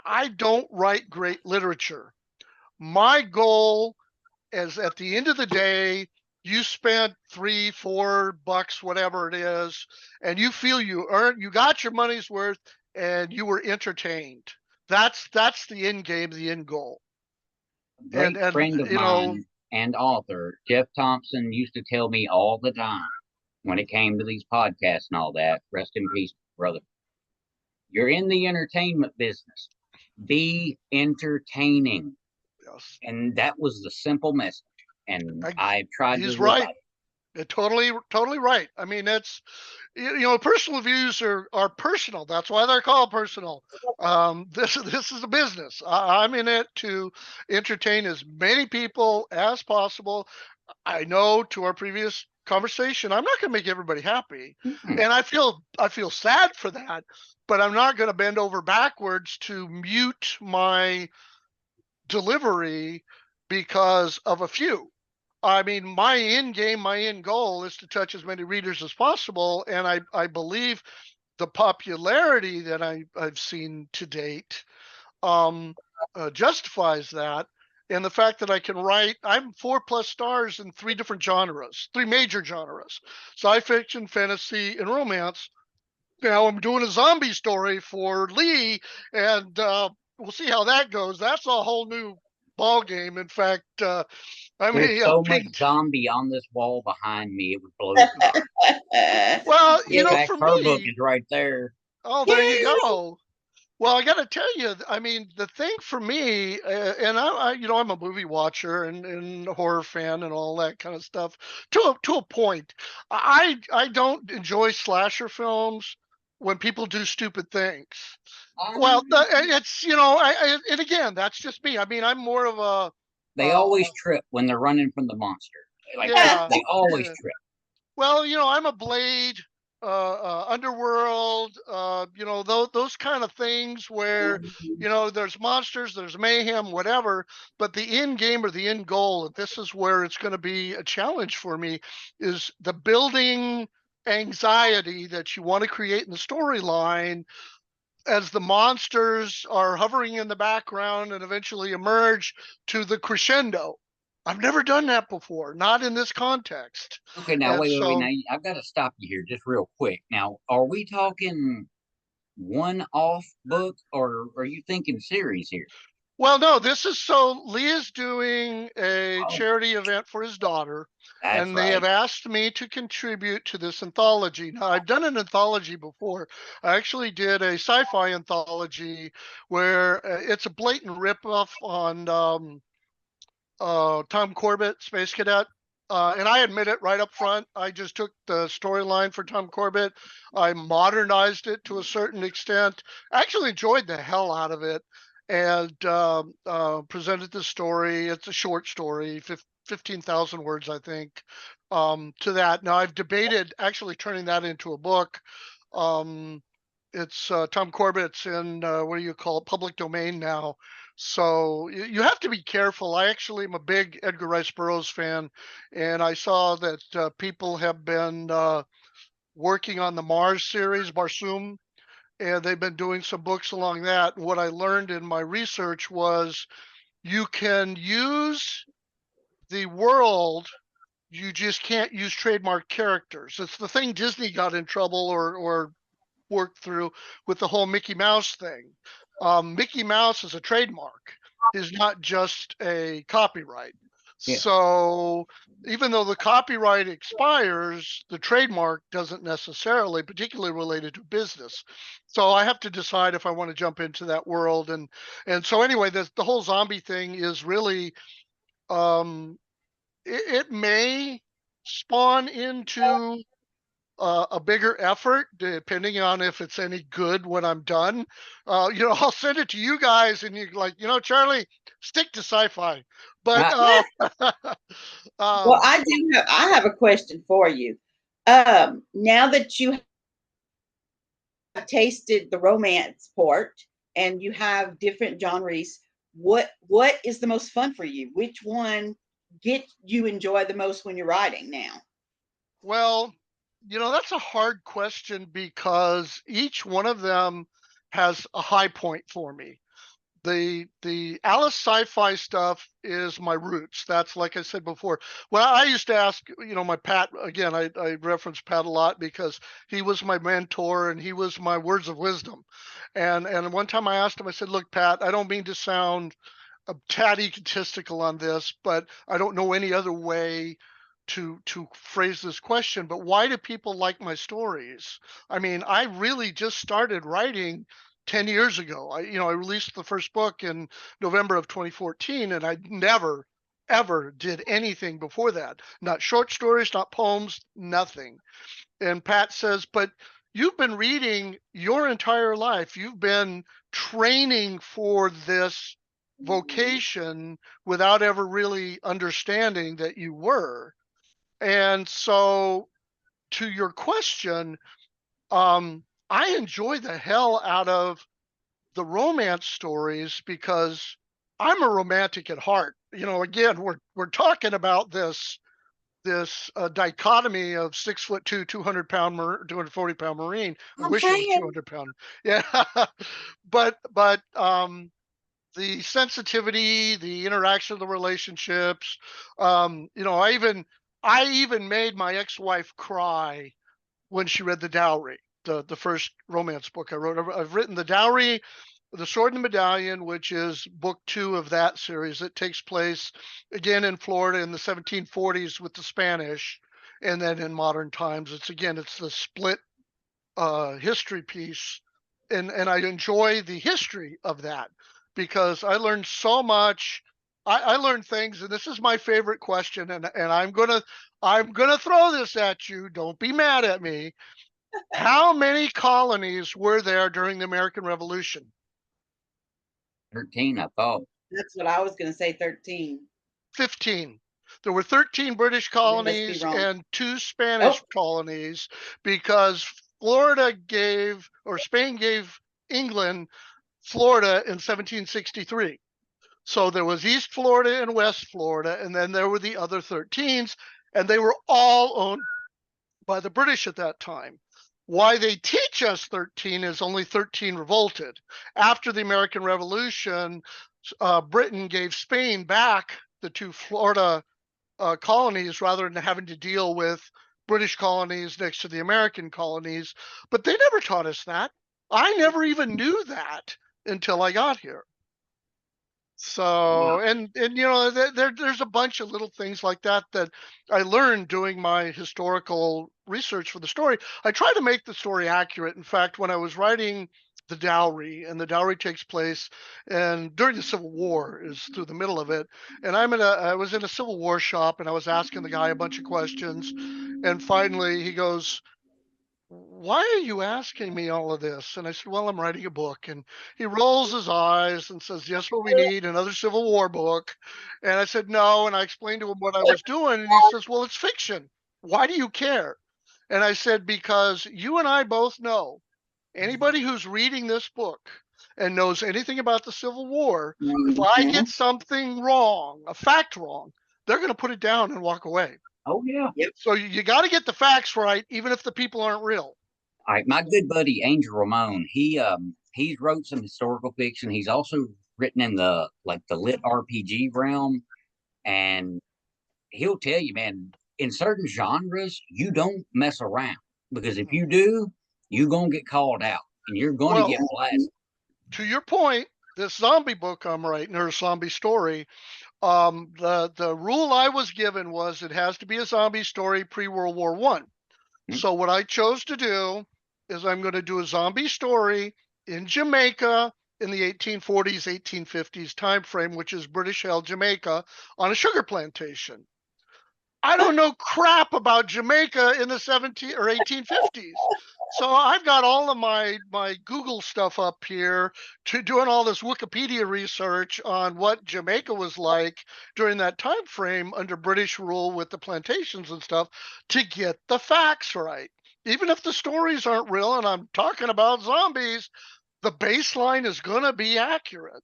I don't write great literature. My goal is, at the end of the day, you spent $3-4, whatever it is, and you feel you got your money's worth and you were entertained. That's the end game, the end goal. A great friend of mine and author, Jeff Thompson, used to tell me all the time when it came to these podcasts and all that, rest in peace, brother. You're in the entertainment business. Be entertaining. Yes. And that was the simple message. And I tried to He's live right. by it. Totally right. I mean, that's, personal views are personal. That's why they're called personal. This is a business. I'm in it to entertain as many people as possible. I know, to our previous conversation, I'm not going to make everybody happy, Mhm. and I feel sad for that. But I'm not going to bend over backwards to mute my delivery because of a few. I mean, my end game, my end goal is to touch as many readers as possible. And I believe the popularity that I've seen to date justifies that. And the fact that I can write, I'm 4+ stars in 3 different genres, 3 major genres: sci fiction, fantasy, and romance. Now I'm doing a zombie story for Lee, and we'll see how that goes. That's a whole new ball game. In fact, I There's mean, so much zombie on this wall behind me, it would blow your mind. well, In fact, for her book me, is right there. oh, there you go. Well, I got to tell you, I mean, the thing for me, and I'm a movie watcher and a horror fan and all that kind of stuff to a point. I don't enjoy slasher films when people do stupid things. Well, it's, and again, that's just me. I mean, I'm more of a They always trip when they're running from the monster. Like yeah. they always trip. Well, I'm a Blade, Underworld, those kind of things where, there's monsters, there's mayhem, whatever. But the end game or the end goal, and this is where it's going to be a challenge for me, is the building anxiety that you want to create in the storyline as the monsters are hovering in the background and eventually emerge to the crescendo. I've never done that before, not in this context. Okay, now And wait. so Now I've got to stop you here just real quick. Now, are we talking one-off book, or are you thinking series here? Well, no, this is so Lee is doing a Oh, charity event for his daughter, that's and they have right. asked me to contribute to this anthology. Now, I've done an anthology before. I actually did a sci-fi anthology where it's a blatant ripoff on Tom Corbett, Space Cadet. And I admit it right up front. I just took the storyline for Tom Corbett. I modernized it to a certain extent. I actually enjoyed the hell out of it and presented the story. It's a short story, 15,000 words, I think, to that. Now, I've debated actually turning that into a book. It's Tom Corbett's in what do you call it, public domain now. So you have to be careful. I actually am a big Edgar Rice Burroughs fan, and I saw that people have been working on the Mars series, Barsoom, and they've been doing some books along that. What I learned in my research was you can use the world, you just can't use trademark characters. It's the thing Disney got in trouble or worked through with the whole Mickey Mouse thing. Mickey Mouse is a trademark, is not just a copyright. Yeah. So even though the copyright expires, the trademark doesn't necessarily, particularly related to business. So I have to decide if I want to jump into that world. And so anyway, the whole zombie thing is really it may spawn into a bigger effort, depending on if it's any good when I'm done. I'll send it to you guys, and you're like, Charlie, stick to sci-fi. But Uh, Well, um, I have a question for you. Now that you have tasted the romance part and you have different genres, what is the most fun for you? Which one get you enjoy the most when you're writing now? well, that's a hard question because each one of them has a high point for me. The Alice sci-fi stuff is my roots. That's, like I said before. Well, I used to ask, my Pat again. I reference Pat a lot because he was my mentor and he was my words of wisdom. And one time I asked him, I said, "Look, Pat, I don't mean to sound a tad egotistical on this, but I don't know any other way to phrase this question. But why do people like my stories? I mean, I really just started writing 10 years ago. I released the first book in November of 2014, and I never ever did anything before that. Not short stories, not poems, nothing." And Pat says, "But you've been reading your entire life. You've been training for this vocation without ever really understanding that you were." And so, to your question, I enjoy the hell out of the romance stories because I'm a romantic at heart. Again, we're talking about this dichotomy of 6'2", 200-pound, 240-pound Marine. I I'm wish he was saying 200-pound. Yeah, but the sensitivity, the interaction of the relationships. I even made my ex-wife cry when she read The Dowry, the first romance book I wrote. I've written The Dowry, The Sword and the Medallion, which is book 2 of that series. It takes place again in Florida in the 1740s with the Spanish, and then in modern times. It's the split history piece, and I enjoy the history of that because I learned so much. I learned things, and this is my favorite question, and I'm gonna throw this at you. Don't be mad at me. How many colonies were there during the American Revolution? 13, I thought. that's what I was going to say. 13. 15. There were 13 British Then must be colonies wrong. and 2 Spanish Oh, colonies because Florida gave, or Spain gave England Florida in 1763. So there was East Florida and West Florida, and then there were the other 13s, and they were all owned by the British at that time. Why they teach us 13 is only 13 revolted. After the American Revolution, Britain gave Spain back the 2 Florida colonies rather than having to deal with British colonies next to the American colonies. But they never taught us that. I never even knew that until I got here. So, and you know, there's a bunch of little things like that that I learned doing my historical research for the story. I try to make the story accurate. In fact, when I was writing the Dowry, and the Dowry takes place and during the Civil War is through the middle of it, and I was in a Civil War shop and I was asking the guy a bunch of questions, and finally he goes, "Why are you asking me all of this?" And I said, "Well, I'm writing a book." And he rolls his eyes and says, "Yes, what we need, another Civil War book." And I said, "No." And I explained to him what I was doing. And he says, "Well, it's fiction. Why do you care?" And I said, "Because you and I both know anybody who's reading this book and knows anything about the Civil War, if I Mhm. get something wrong, a fact wrong, they're going to put it down and walk away. Oh yeah. So you got to get the facts right, even if the people aren't real." All right, my good buddy Angel Ramon, he's wrote some historical fiction. He's also written in the like the lit RPG realm, and he'll tell you, man, in certain genres, you don't mess around because if you do, you're gonna get called out and you're gonna Well, get blasted. to your point, this zombie book I'm writing, or zombie story, the rule I was given was it has to be a zombie story pre-World War One. Hmm? So what I chose to do is I'm going to do a zombie story in Jamaica in the 1840s, 1850s time frame, which is British held Jamaica, on a sugar plantation. I don't know crap about Jamaica in the 17 or 1850s. So I've got all of my Google stuff up here to doing all this Wikipedia research on what Jamaica was like during that time frame under British rule with the plantations and stuff to get the facts right. Even if the stories aren't real and I'm talking about zombies, the baseline is going to be accurate.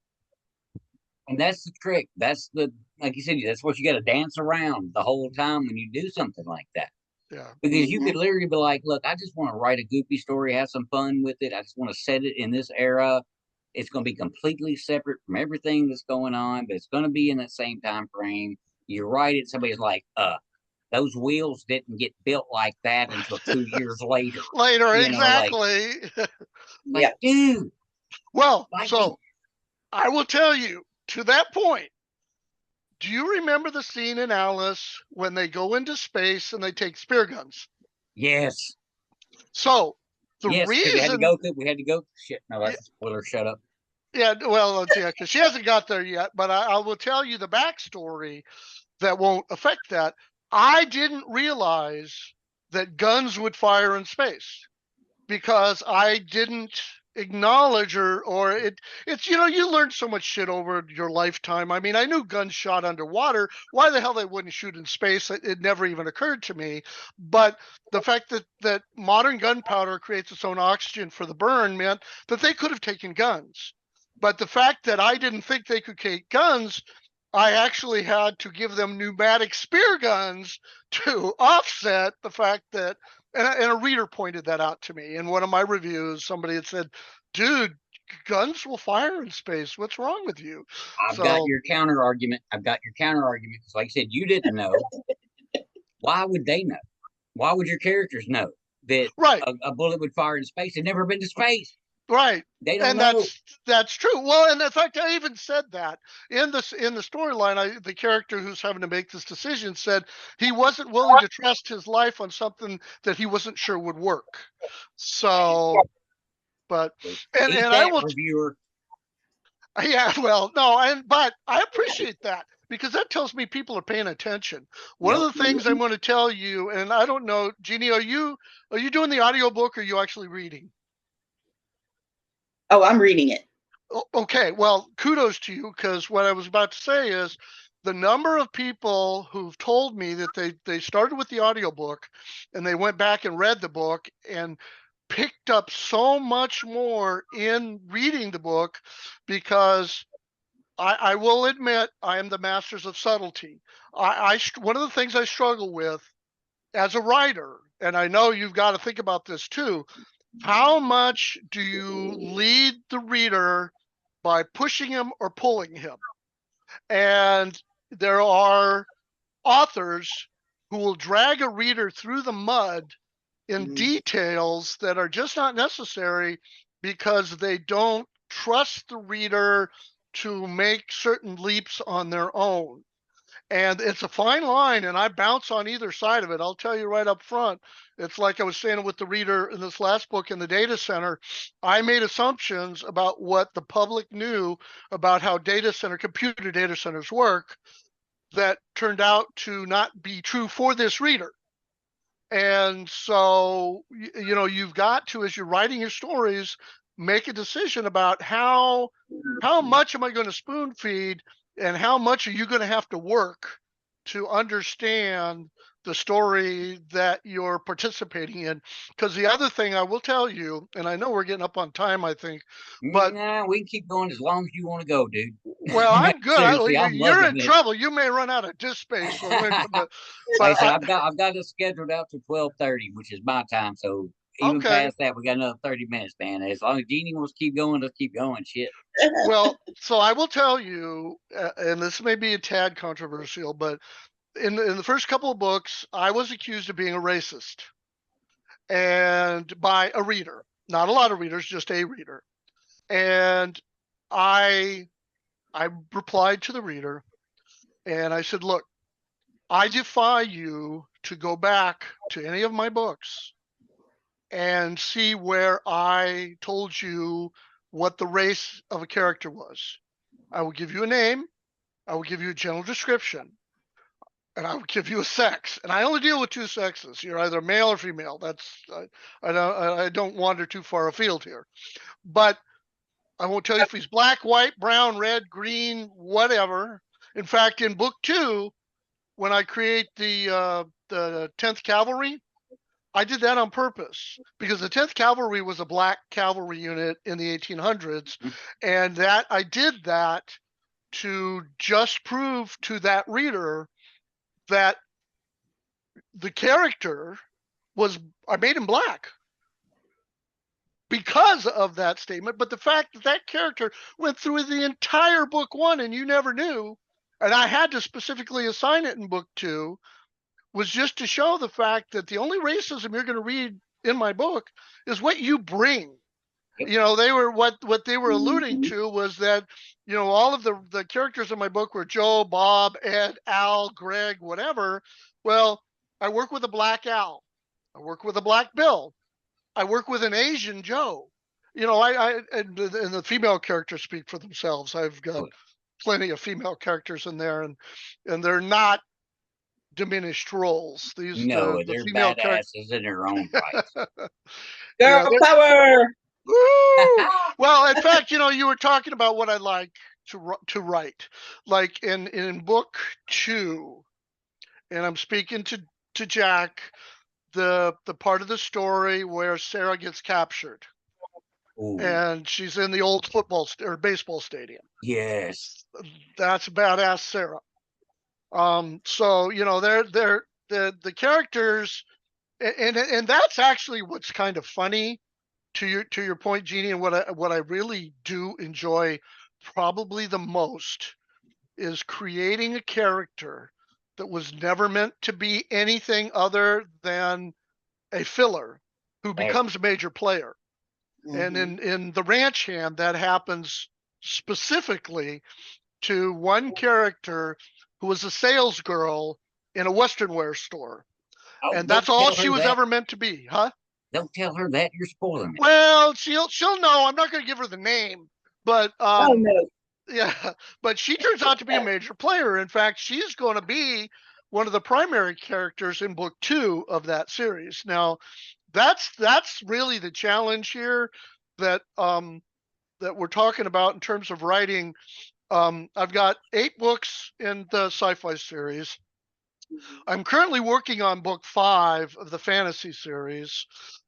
And that's the trick. That's the like you said, that's what you got to dance around the whole time when you do something like that. Yeah. Because you Mhm. could literally be like, look, I just want to write a goofy story, have some fun with it. I just want to set it in this era. It's going to be completely separate from everything that's going on, but it's going to be in that same time frame. You write it, somebody's like, those wheels didn't get built like that until 2 years later. Later, You know, exactly. like, Yeah. dude, Well, like so I will tell you to that point. Do you remember the scene in Alice when they go into space and they take spear guns? yes, So the yes, because reason, we had to go. Shit, no, yeah, that's a spoiler. Shut up. yeah, well, yeah, because she hasn't got there yet, but I will tell you the backstory that won't affect that. I didn't realize that guns would fire in space because I didn't acknowledge or it's you know you learn so much shit over your lifetime. I mean, I knew guns shot underwater. Why the hell they wouldn't shoot in space? It never even occurred to me. But the fact that modern gunpowder creates its own oxygen for the burn meant that they could have taken guns. But the fact that I didn't think they could take guns, I actually had to give them pneumatic spear guns to offset the fact that, and a reader pointed that out to me in one of my reviews. Somebody had said, "Dude, guns will fire in space. What's wrong with you?" I've got So, your counter argument. I've got your counter argument because, like I said, you didn't know. Why would they know? Why would your characters know that right, a bullet would fire in space? They've never been to space. right. They don't And know. that's true. Well, and in fact, I even said that in the storyline. The character who's having to make this decision said he wasn't willing to trust his life on something that he wasn't sure would work. So, but Eat and I that, will. reviewer. Yeah, well, no, but I appreciate that because that tells me people are paying attention. One of Yep. the things I'm going to tell you, and I don't know, Jeannie, are you doing the audiobook or are you actually reading? Oh, I'm reading it. Okay, well, kudos to you because what I was about to say is the number of people who've told me that they started with the audiobook and they went back and read the book and picked up so much more in reading the book because I will admit I am the masters of subtlety. One of the things I struggle with as a writer, and I know you've got to think about this too. How much do you lead the reader by pushing him or pulling him? And there are authors who will drag a reader through the mud in details that are just not necessary because they don't trust the reader to make certain leaps on their own. And it's a fine line, and I bounce on either side of it. I'll tell you right up front. It's like I was saying with the reader in this last book in the data center. I made assumptions about what the public knew about how computer data centers work that turned out to not be true for this reader. And so, you've got to, as you're writing your stories, make a decision about how much am I going to spoon feed, and how much are you going to have to work to understand the story that you're participating in. Because the other thing I will tell you, and I know we're getting up on time, I think, but Nah, we can keep going as long as you want to go, dude. well, I'm good. Seriously, I'm You're loving in this. trouble. You may run out of disk space, but Like I said, I, I've got it scheduled out to 12:30, which is my time. So even okay. past that, we got another 30 minutes, man. As long as Jeannie wants to keep going, let's keep going. Shit. Well, so I will tell you, and this may be a tad controversial, but in the first couple of books, I was accused of being a racist, and by a reader, not a lot of readers, just a reader. And I replied to the reader, and I said, "Look, I defy you to go back to any of my books and see where I told you what the race of a character was. I will give you a name, I will give you a general description, and I will give you a sex. And I only deal with two sexes. You're either male or female. I don't wander too far afield here. But I won't tell you if he's black, white, brown, red, green, whatever. In fact, in book 2, when I create the 10th Cavalry, I did that on purpose because the 10th Cavalry was a black cavalry unit in the 1800s, and that I did that to just prove to that reader that the character I made him black because of that statement. But the fact that that character went through the entire book 1 and you never knew, and I had to specifically assign it in book 2, was just to show the fact that the only racism you're going to read in my book is what you bring. Yep. They were what they were alluding to was that, all of the characters in my book were Joe, Bob, Ed, Al, Greg, whatever. Well, I work with a black Al. I work with a black Bill. I work with an Asian Joe. And the female characters speak for themselves. I've got plenty of female characters in there, and they're not diminished roles. No, The they're female characters. badasses in their own right. Yeah, Girl power. woo! Well, in fact, you were talking about what I like to write, like in book 2, and I'm speaking to Jack, the part of the story where Sarah gets captured Ooh, and she's in the old or baseball stadium. yes. That's badass Sarah. So they're the characters, and that's actually what's kind of funny to your point, Jeannie, and what I really do enjoy probably the most is creating a character that was never meant to be anything other than a filler who Hey, becomes a major player. And Mhm. in the Ranch Hand, that happens specifically to one character who was a sales girl in a Western wear store. oh, And don't that's all tell she her was that. ever meant to be, huh? Don't tell her that. You're spoiling it. Well, she'll know. I'm not going to give her the name, but Oh no. yeah, but she turns out to be a major player. In fact, she's going to be one of the primary characters in book 2 of that series. Now, that's really the challenge here that that we're talking about in terms of writing. I've got 8 books in the sci-fi series. I'm currently working on book 5 of the fantasy series.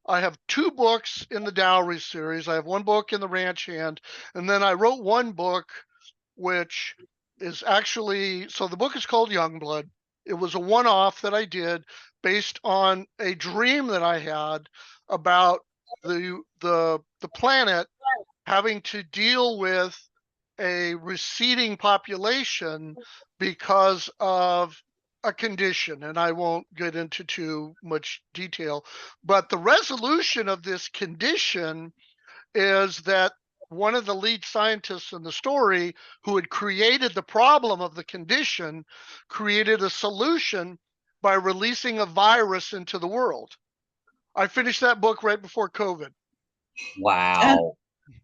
I have 2 books in the Dowry series. I have 1 book in the Ranch Hand, and then I wrote 1 book which is actually, so the book is called Youngblood. It was a one-off that I did based on a dream that I had about the planet having to deal with a receding population because of a condition, and I won't get into too much detail, but the resolution of this condition is that one of the lead scientists in the story who had created the problem of the condition created a solution by releasing a virus into the world. I finished that book right before COVID. Wow.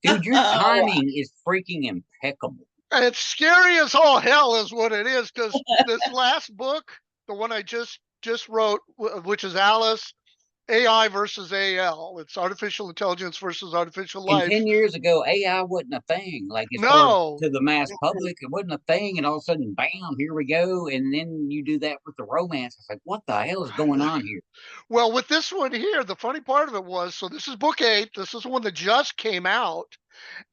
Dude, your timing is freaking impeccable. And it's scary as all hell is what it is, because this last book, the one I just wrote, which is Alice, AI versus AL. It's artificial intelligence versus artificial And life. 10 years ago, AI wasn't a thing. Like, as far No, to the mass public, it wasn't a thing. And all of a sudden, bam, here we go. And then you do that with the romance. It's like, what the hell is going on here? well, with this one here, the funny part of it was, so this is book 8. This is one that just came out.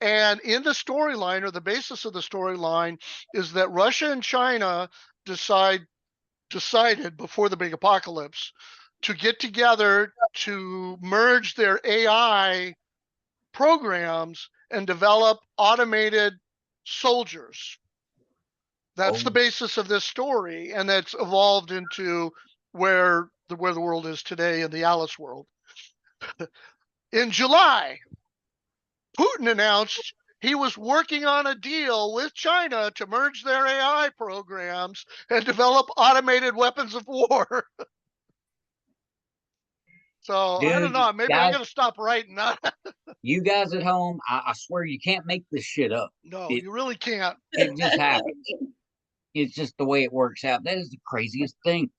And in the storyline, or the basis of the storyline, is that Russia and China decided before the big apocalypse to get together to merge their AI programs and develop automated soldiers. That's the Oh, basis of this story, and that's evolved into where the world is today in the Alice world. In July, Putin announced he was working on a deal with China to merge their AI programs and develop automated weapons of war. So I don't dude, know. Maybe I guys, got to stop writing that. you guys at home, I swear you can't make this shit up. No, It, you really can't. it just happens. It's just the way it works out. That is the craziest thing.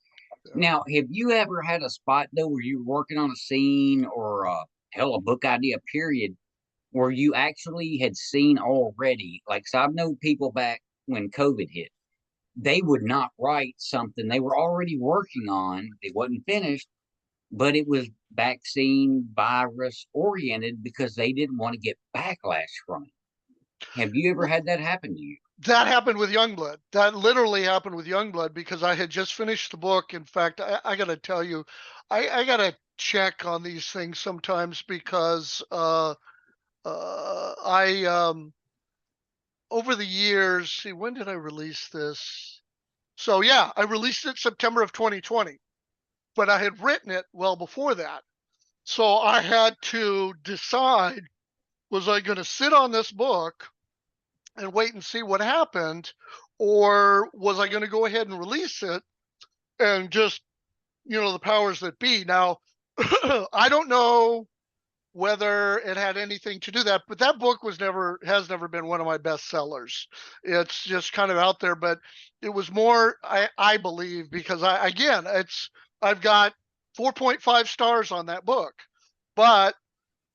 Now, have you ever had a spot though where you were working on a scene or hell, a book idea, period, where you actually had seen already? Like, so I've known people back when COVID hit, they would not write something they were already working on. It wasn't finished, but it was vaccine virus oriented because they didn't want to get backlash from it. Have you ever had that happen to you? That happened with Youngblood. That literally happened with Youngblood because I had just finished the book. In fact, I got to tell you, I got to check on these things sometimes because I over the years, see, when did I release this? So yeah, I released it September of 2020, but I had written it well before that. So I had to decide, was I going to sit on this book and wait and see what happened, or was I going to go ahead and release it and just, the powers that be? Now, I don't know whether it had anything to do that, but that book has never been one of my best sellers. It's just kind of out there, but it was more, I believe, because I've got 4.5 stars on that book, but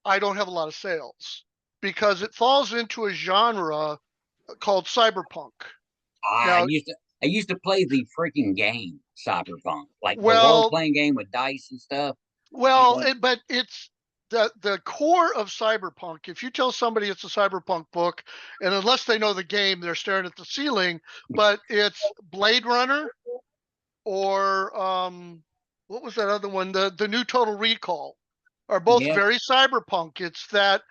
I don't have a lot of sales because it falls into a genre called cyberpunk. I Now, used to I used to play the freaking game Cyberpunk, like the role well, playing game with dice and stuff. You well, know, but it's the core of cyberpunk. If you tell somebody it's a cyberpunk book, and unless they know the game, they're staring at the ceiling. But it's Blade Runner, or what was that other one? The new Total Recall are both yeah. very cyberpunk. It's that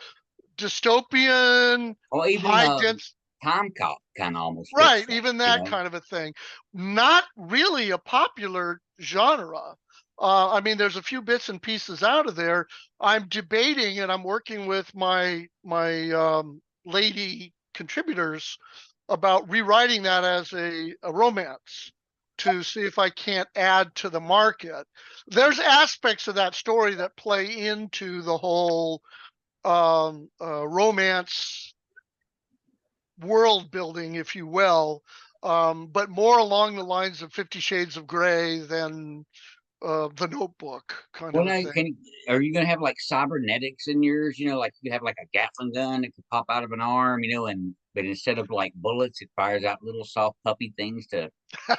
dystopian, Or even high dense. Time Cop kind of almost fits Right, that. even You that know, kind of a thing. Not really a popular genre. I mean, there's a few bits and pieces out of there. I'm debating, and I'm working with my lady contributors about rewriting that as a romance to see if I can't add to the market. There's aspects of that story that play into the whole romance world building, if you will, but more along the lines of 50 Shades of Grey than the Notebook kind well, of a now thing. are you gonna have like cybernetics in yours? You know, like you have like a Gatling gun that could pop out of an arm. You know, and but instead of like bullets, it fires out little soft puppy things to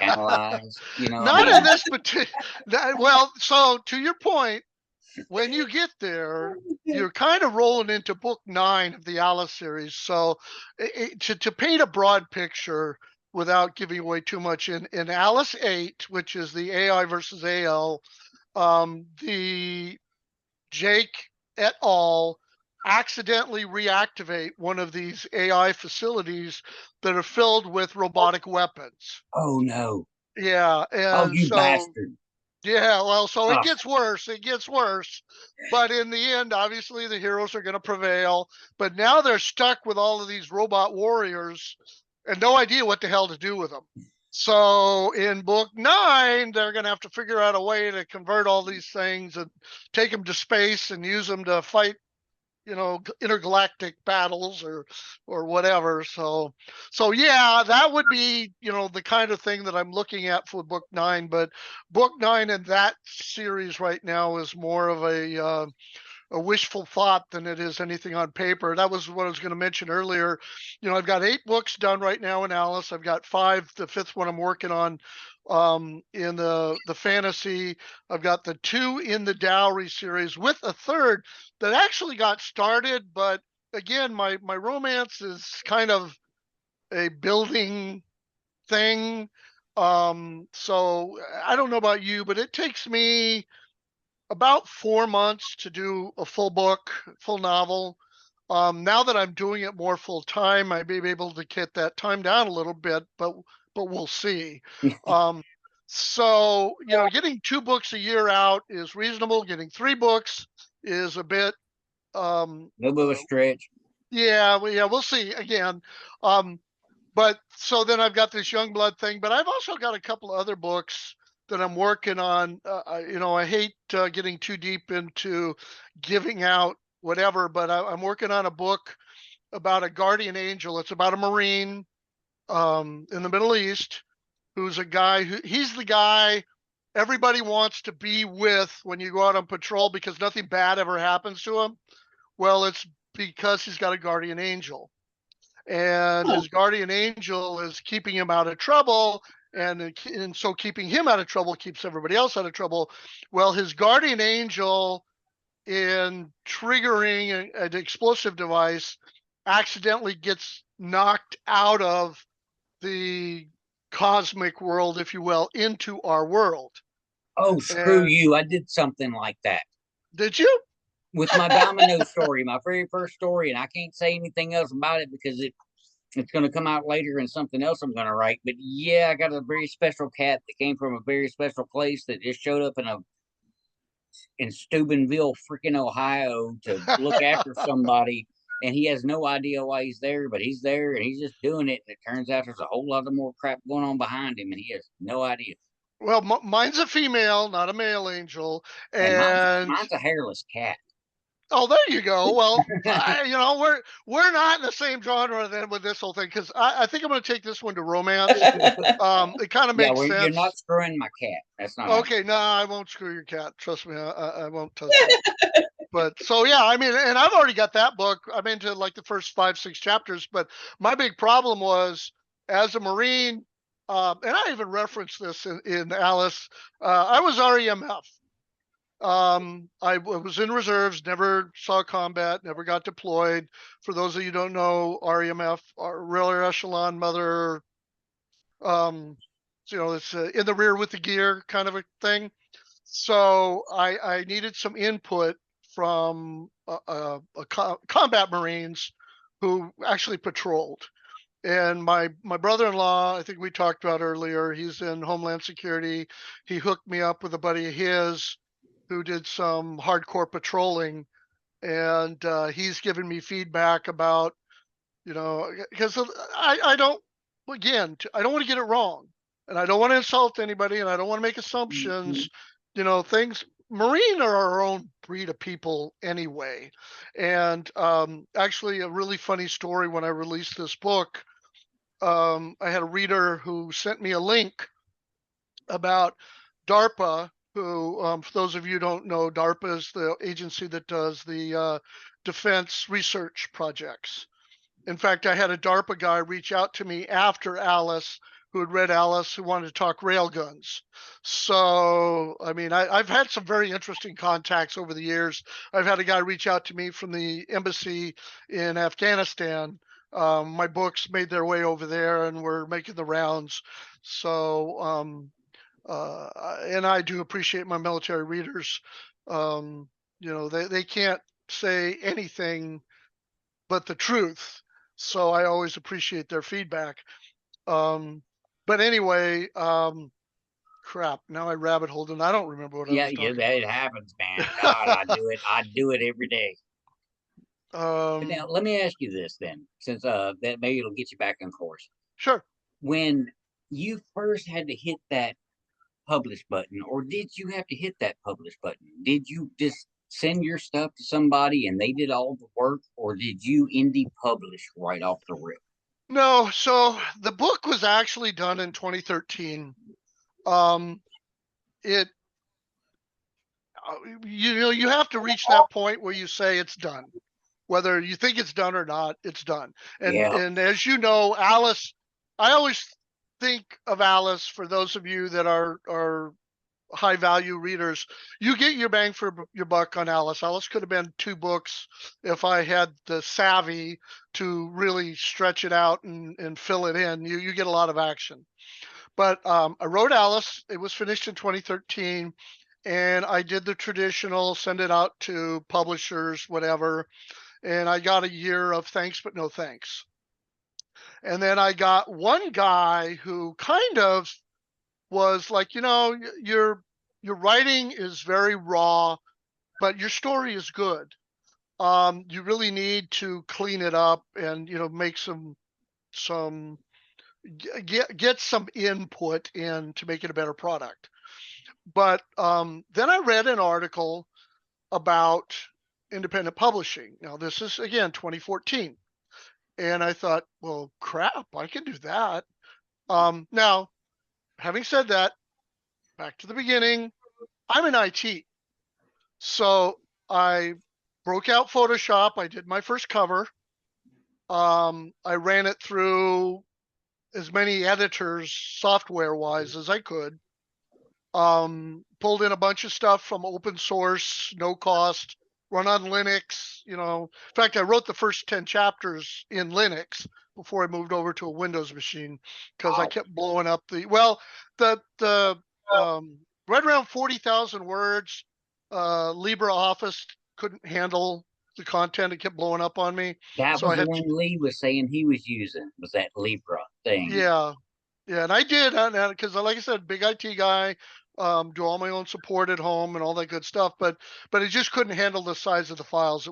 analyze. You know, I Not in mean, this particular. Well, so to your point, when you get there, you're kind of rolling into book 9 of the Alice series. So to paint a broad picture without giving away too much, in Alice 8, which is the AI versus AL, the Jake et al. Accidentally reactivate one of these AI facilities that are filled with robotic weapons. oh no, Yeah, oh and you so bastard. Yeah, well, so it Ah, gets worse. It gets worse. But in the end, obviously, the heroes are going to prevail. But now they're stuck with all of these robot warriors and no idea what the hell to do with them. So in book 9, they're going to have to figure out a way to convert all these things and take them to space and use them to fight, intergalactic battles or whatever. So yeah, that would be, the kind of thing that I'm looking at for book 9. But book 9 in that series right now is more of a wishful thought than it is anything on paper. That was what I was going to mention earlier. I've got 8 books done right now in Alice. I've got 5. The 5th one I'm working on in the fantasy. I've got the 2 in the Dowry series with a third that actually got started. But again, my romance is kind of a building thing. So I don't know about you, but it takes me about 4 months to do a full book, full novel. Now that I'm doing it more full time, I may be able to get that time down a little bit, but we'll see. Um, so getting 2 books a year out is reasonable. Getting 3 books is a bit, um, a little bit of a uh, stretch. yeah, we'll see again. Um, but so then I've got this young blood thing, but I've also got a couple of other books that I'm working on. I hate getting too deep into giving out whatever, but I'm working on a book about a guardian angel. It's about a Marine in the Middle East who's a guy he's the guy everybody wants to be with when you go out on patrol because nothing bad ever happens to him. Well, it's because he's got a guardian angel, and Huh. his guardian angel is keeping him out of trouble, and so keeping him out of trouble keeps everybody else out of trouble. Well, his guardian angel, in triggering an explosive device, accidentally gets knocked out of the cosmic world, if you will, into our world. Oh, screw And you! I did something like that did you? with my domino story, my very first story, and I can't say anything else about it because it's going to come out later in something else I'm going to write. But yeah, I got a very special cat that came from a very special place that just showed up in Steubenville, freaking Ohio, to look after somebody, and he has no idea why he's there, but he's there and he's just doing it. And it turns out there's a whole lot of more crap going on behind him, and he has no idea. Well, mine's a female, not a male angel, And mine's and mine's a hairless cat. oh, there you go. Well, we're not in the same genre then with this whole thing because I think I'm going to take this one to romance. It kind of Yeah, makes well, you're not sense. screwing my cat. That's not happening. Okay, no, I won't screw your cat. Trust me, I won't touch it. But so yeah, I mean, and I've already got that book. I'm into like the first 5, 6 chapters. But my big problem was as a Marine, and I even referenced this in Alice. I was REMF. Was in reserves, never saw combat, never got deployed. For those of you who don't know, REMF, our Rear Echelon Mother, um, it's in the rear with the gear kind of a thing. So I needed some input from combat Marines who actually patrolled. And my brother-in-law, I think we talked about earlier, he's in Homeland Security. He hooked me up with a buddy of his who did some hardcore patrolling, and he's given me feedback about, because I don't, again, I don't want to get it wrong, and I don't want to insult anybody, and I don't want to make assumptions. Things. Marine are our own breed of people anyway, and actually, a really funny story when I released this book. I had a reader who sent me a link about DARPA, who, for those of you who don't know, DARPA is the agency that does the defense research projects. In fact, I had a DARPA guy reach out to me after Alice, who had read Alice, who wanted to talk railguns. So, I mean, I've had some very interesting contacts over the years. I've had a guy reach out to me from the embassy in Afghanistan. My books made their way over there and were making the rounds. So, and I do appreciate my military readers. They can't say anything but the truth. So I always appreciate their feedback. Um, but anyway, Crap. Now I rabbit holed and I don't remember what I Yeah, was yeah, talking that happens, man. God, I about. do it. I do it every day. But now Um, let me ask you this then, since that maybe it'll get you back on course. sure. When you first had to hit that publish button, or did you have to hit that publish button? Did you just send your stuff to somebody and they did all the work, or did you indie publish right off the rip? No, so the book was actually done in 2013. Um, it, you have to reach that point where you say it's done. Whether you think it's done or not, it's done. Yeah, And as you know, Alice, I always think of Alice, for those of you that are high value readers, you get your bang for your buck on Alice. Alice could have been 2 books if I had the savvy to really stretch it out and fill it in. You get a lot of action. But I wrote Alice. It was finished in 2013, and I did the traditional send it out to publishers, whatever. And I got a year of thanks but no thanks. And then I got one guy who kind of was like, your writing is very raw, but your story is good. You really need to clean it up and make some get some input in to make it a better product. But then I read an article about independent publishing. Now this is again 2014, and I thought, well, crap, I can do that. Now, having said that, back to the beginning, I'm in IT. So I broke out Photoshop. I did my first cover. I ran it through as many editors software wise as I could. Pulled in a bunch of stuff from open source, no cost, run on Linux. In fact, I wrote the first 10 chapters in Linux before I moved over to a Windows machine because I wow, kept blowing up the right around 40,000 words. LibreOffice couldn't handle the content. It kept blowing up on me. that So was I the had one Lee was saying he was using, was that Libra thing. Yeah, yeah, and I did, because like I said, big IT guy, do all my own support at home and all that good stuff. But it just couldn't handle the size of the files.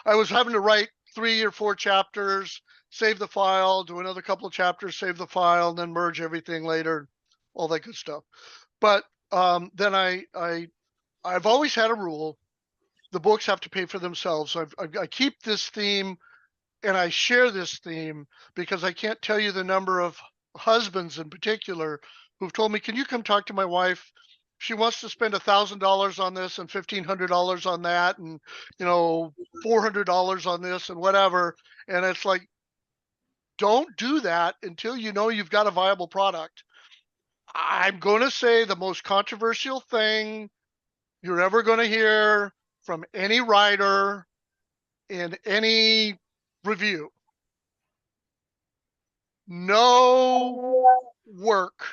I was having to write 3 or 4 chapters, save the file, do another couple of chapters, save the file, and then merge everything later, all that good stuff. But then I've always had a rule: the books have to pay for themselves. So I keep this theme, and I share this theme because I can't tell you the number of husbands in particular who've told me, "Can you come talk to my wife? She wants to spend $1,000 on this and $1,500 on that, and $400 on this and whatever." And it's like, don't do that until you know you've got a viable product. I'm going to say the most controversial thing you're ever going to hear from any writer in any review: no work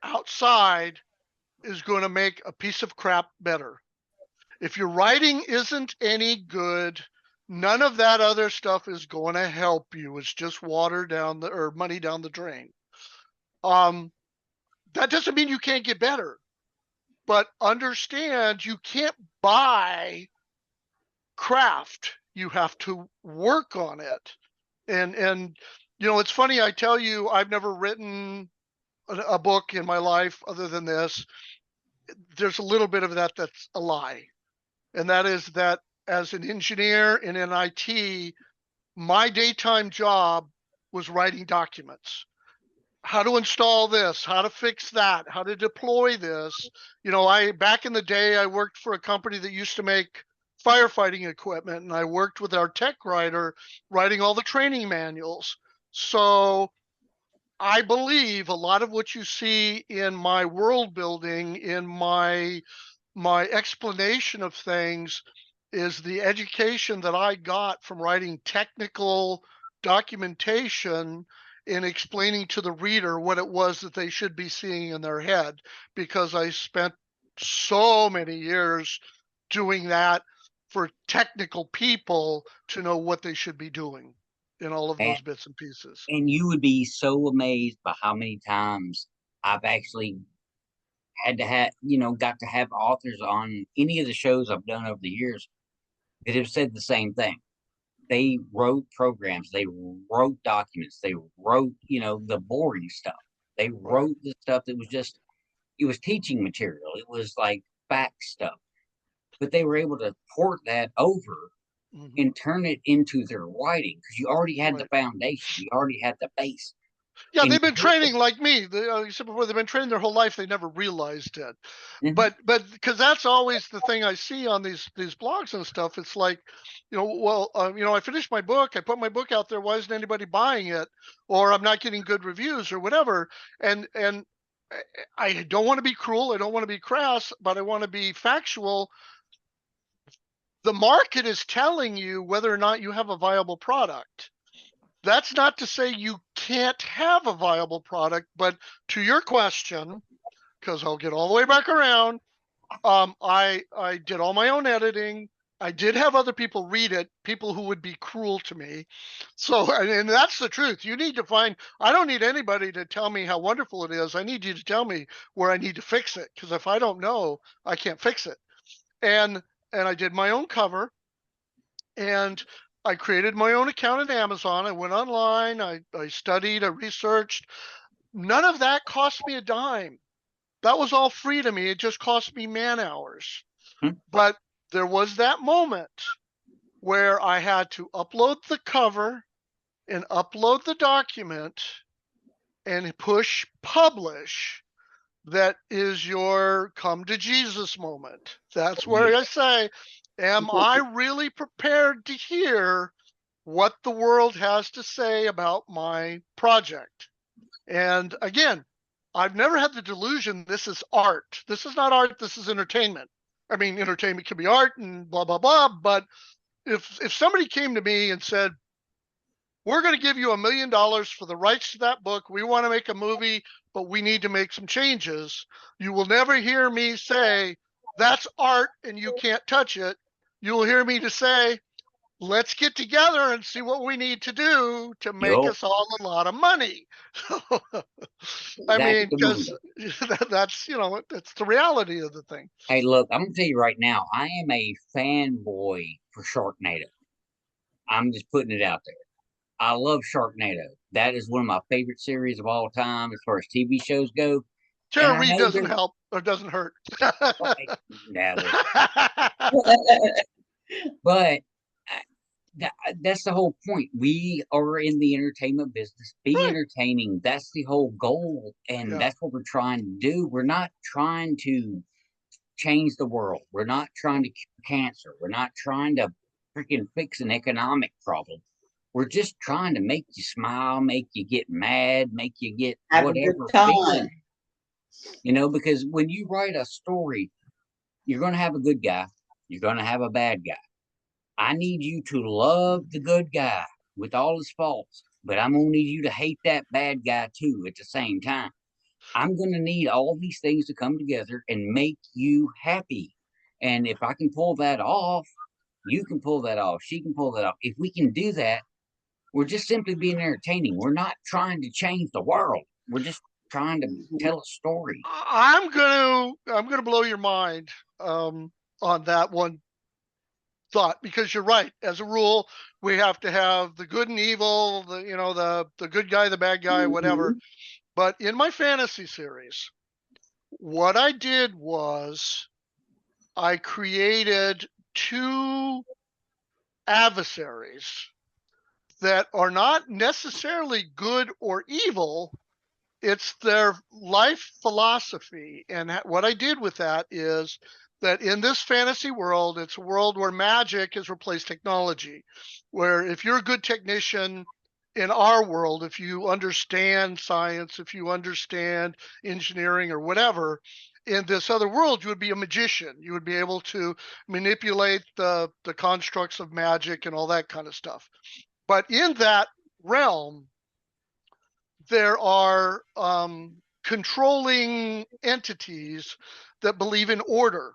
outside is going to make a piece of crap better. If your writing isn't any good, none of that other stuff is going to help you. It's just water down the or money down the drain. Um, that doesn't mean you can't get better, but understand you can't buy craft. You have to work on it. And it's funny. I tell you, I've never written a book in my life other than this. There's a little bit of that's a lie. And that is that as an engineer and in IT, my daytime job was writing documents. How to install this, how to fix that, how to deploy this. I back in the day, I worked for a company that used to make firefighting equipment, and I worked with our tech writer writing all the training manuals. So I believe a lot of what you see in my world building, in my explanation of things, is the education that I got from writing technical documentation and explaining to the reader what it was that they should be seeing in their head, because I spent so many years doing that for technical people to know what they should be doing in all of And, those bits and pieces. and you would be so amazed by how many times I've actually had to have, got to have authors on any of the shows I've done over the years that have said the same thing. They wrote programs, they wrote documents, they wrote, the boring stuff. They Right. wrote the stuff that was just, it was teaching material. It was like fact stuff. But they were able to port that over Mhm. and turn it into their writing because you already had the Right. foundation, you already had the base. Yeah, And they've been training like me. You said before, they've been training their whole life. They never realized it. Mhm. But because that's always the thing I see on these blogs and stuff. It's like, well, I finished my book. I put my book out there. Why isn't anybody buying it? Or I'm not getting good reviews or whatever. And I don't want to be cruel. I don't want to be crass, but I want to be factual. The market is telling you whether or not you have a viable product. That's not to say you can't have a viable product, but to your question, because I'll get all the way back around, I did all my own editing. I did have other people read it, people who would be cruel to me. So, and that's the truth. You need to find, I don't need anybody to tell me how wonderful it is. I need you to tell me where I need to fix it. Because if I don't know, I can't fix it. And I did my own cover, and I created my own account at Amazon. I went online, I studied, I researched. None of that cost me a dime. That was all free to me. It just cost me man hours. Hmm. But there was that moment where I had to upload the cover and upload the document and push publish. That is your come to Jesus moment. That's where Yeah. I say, am I really prepared to hear what the world has to say about my project? And again, I've never had the delusion this is art. This is not art, this is entertainment. I mean, entertainment can be art and blah blah blah, but if somebody came to me and said, "We're going to give you $1 million for the rights to that book. We want to make a movie, but we need to make some changes." You will never hear me say, "That's art and you can't touch it." You will hear me to say, "Let's get together and see what we need to do to make Yup. us all a lot of money." I Exactly mean, the because mundo. that's that's the reality of the thing. Hey, look, I'm gonna tell you right now, I am a fanboy for Sharknado. I'm just putting it out there. I love Sharknado. That is one of my favorite series of all time as far as TV shows go. And Tara I Reid know doesn't there's help or doesn't hurt. like, now listen, but that's the whole point. We are in the entertainment business. Be Right. entertaining. That's the whole goal, and Yeah. that's what we're trying to do. We're not trying to change the world. We're not trying to cure cancer. We're not trying to freaking fix an economic problem. We're just trying to make you smile, make you get mad, make you get Have a good whatever time. feeling, because when you write a story, you're going to have a good guy, you're going to have a bad guy. I need you to love the good guy with all his faults, but I'm going to need you to hate that bad guy too at the same time. I'm going to need all these things to come together and make you happy. And if I can pull that off, you can pull that off. She can pull that off. If we can do that, we're just simply being entertaining. We're not trying to change the world. We're just trying to tell a story. I'm gonna blow your mind on that one thought, because you're right. As a rule, we have to have the good and evil, the good guy, the bad guy, whatever. Mhm. But in my fantasy series, what I did was I created two adversaries that are not necessarily good or evil. It's their life philosophy. And what I did with that is that in this fantasy world, it's a world where magic has replaced technology. Where if you're a good technician in our world, if you understand science, if you understand engineering or whatever, in this other world, you would be a magician. You would be able to manipulate the constructs of magic and all that kind of stuff. But in that realm, there are controlling entities that believe in order.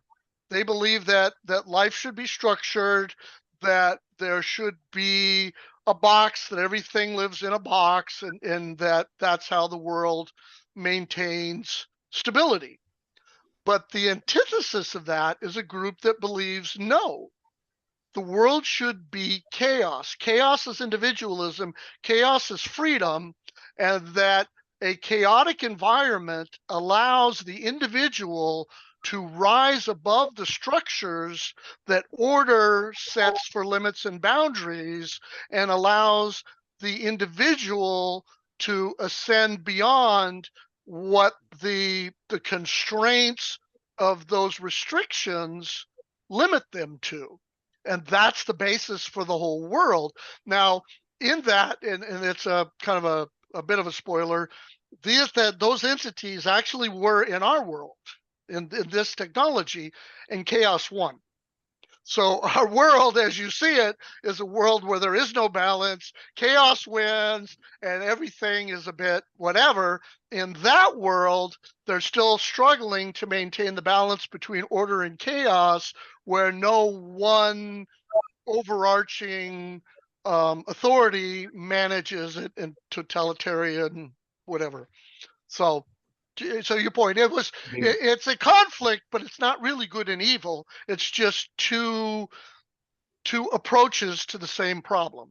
They believe that life should be structured, that there should be a box, that everything lives in a box, and that's how the world maintains stability. But the antithesis of that is a group that believes no, the world should be chaos. Chaos is individualism, chaos is freedom, and that a chaotic environment allows the individual to rise above the structures that order sets for limits and boundaries, and allows the individual to ascend beyond what the constraints of those restrictions limit them to. And that's the basis for the whole world. Now, in that, and it's a kind of a bit of a spoiler, those entities actually were in our world, in this technology, and chaos won. So our world, as you see it, is a world where there is no balance, chaos wins, and everything is a bit whatever. In that world, they're still struggling to maintain the balance between order and chaos, where no one overarching authority manages it in totalitarian whatever. So your point, it's a conflict, but it's not really good and evil. It's just two approaches to the same problem.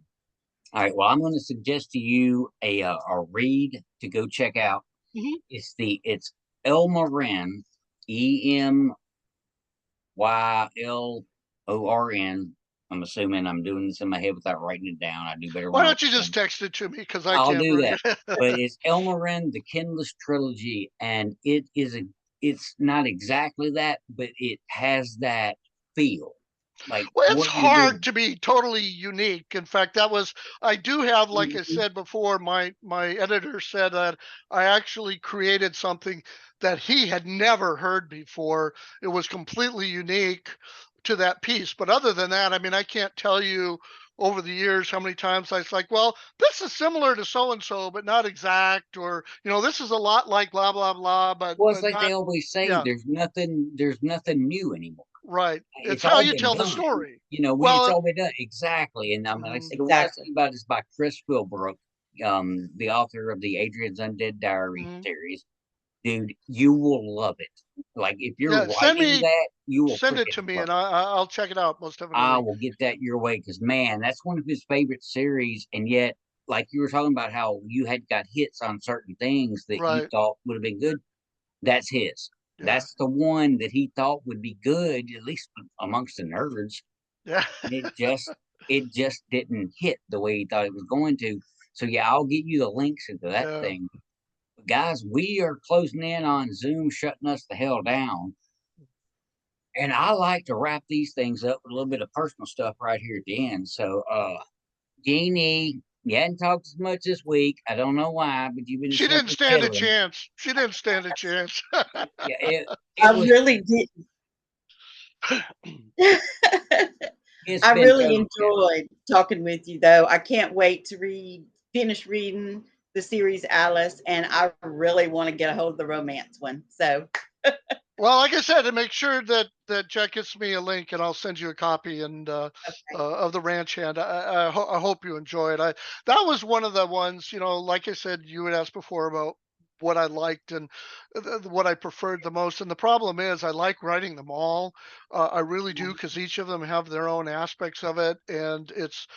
All right. Well, I'm going to suggest to you a read to go check out. Mhm. It's Elmorin, EMYLORN. I'm assuming I'm doing this in my head without writing it down. I do better. Why don't you just text it to me, because I I'll can't do read that. it. But it's Elmorin, the Kindless Trilogy, and it's not exactly that, but it has that feel. Like, Well, it's what you're hard doing. to be totally unique. In fact, I do have, like I Mhm. said before, my editor said that I actually created something that he had never heard before. It was completely unique to that piece. But other than that, I mean, I can't tell you over the years how many times I was like, well, this is similar to so and so, but not exact, or this is a lot like blah blah blah, but Well, it's like not. they always say, Yeah, there's nothing new anymore. right. It's It's how all you been tell the done. story. It's Well, all been done exactly. And like I mhm. said, the one I was Exactly. thinking about is by Chris Philbrook, the author of the Adrian's Undead Diary Mhm. series. Dude, you will love it. Like, if you're Yeah, writing that, you will send it freaking to me, love and it. I'll check it out most I definitely. will get that your way, because man, that's one of his favorite series. And yet, like you were talking about how you had got hits on certain things that you Right. thought would have been good. That's his. Yeah. That's the one that he thought would be good, at least amongst the nerds. Yeah. And it just didn't hit the way he thought it was going to. So yeah, I'll get you the links into that Yeah. thing. But guys, we are closing in on Zoom shutting us the hell down. And I like to wrap these things up with a little bit of personal stuff right here at the end. So Jeannie, you hadn't talked as much this week. I don't know why, but you've been She didn't something stand a killing. chance. She didn't stand a chance. Yeah, it I it was really did. it's I been really total chaos. enjoyed talking with you, though. I can't wait to finish reading the series Alice, and I really want to get a hold of the romance one. So, Well, like I said, to make sure that Jack gets me a link, and I'll send you a copy okay. of the Ranch Hand. I hope you enjoy it. That was one of the ones, like I said, you had asked before about what I liked and what I preferred the most. And the problem is, I like writing them all. I really do, because each of them have their own aspects of it, and it's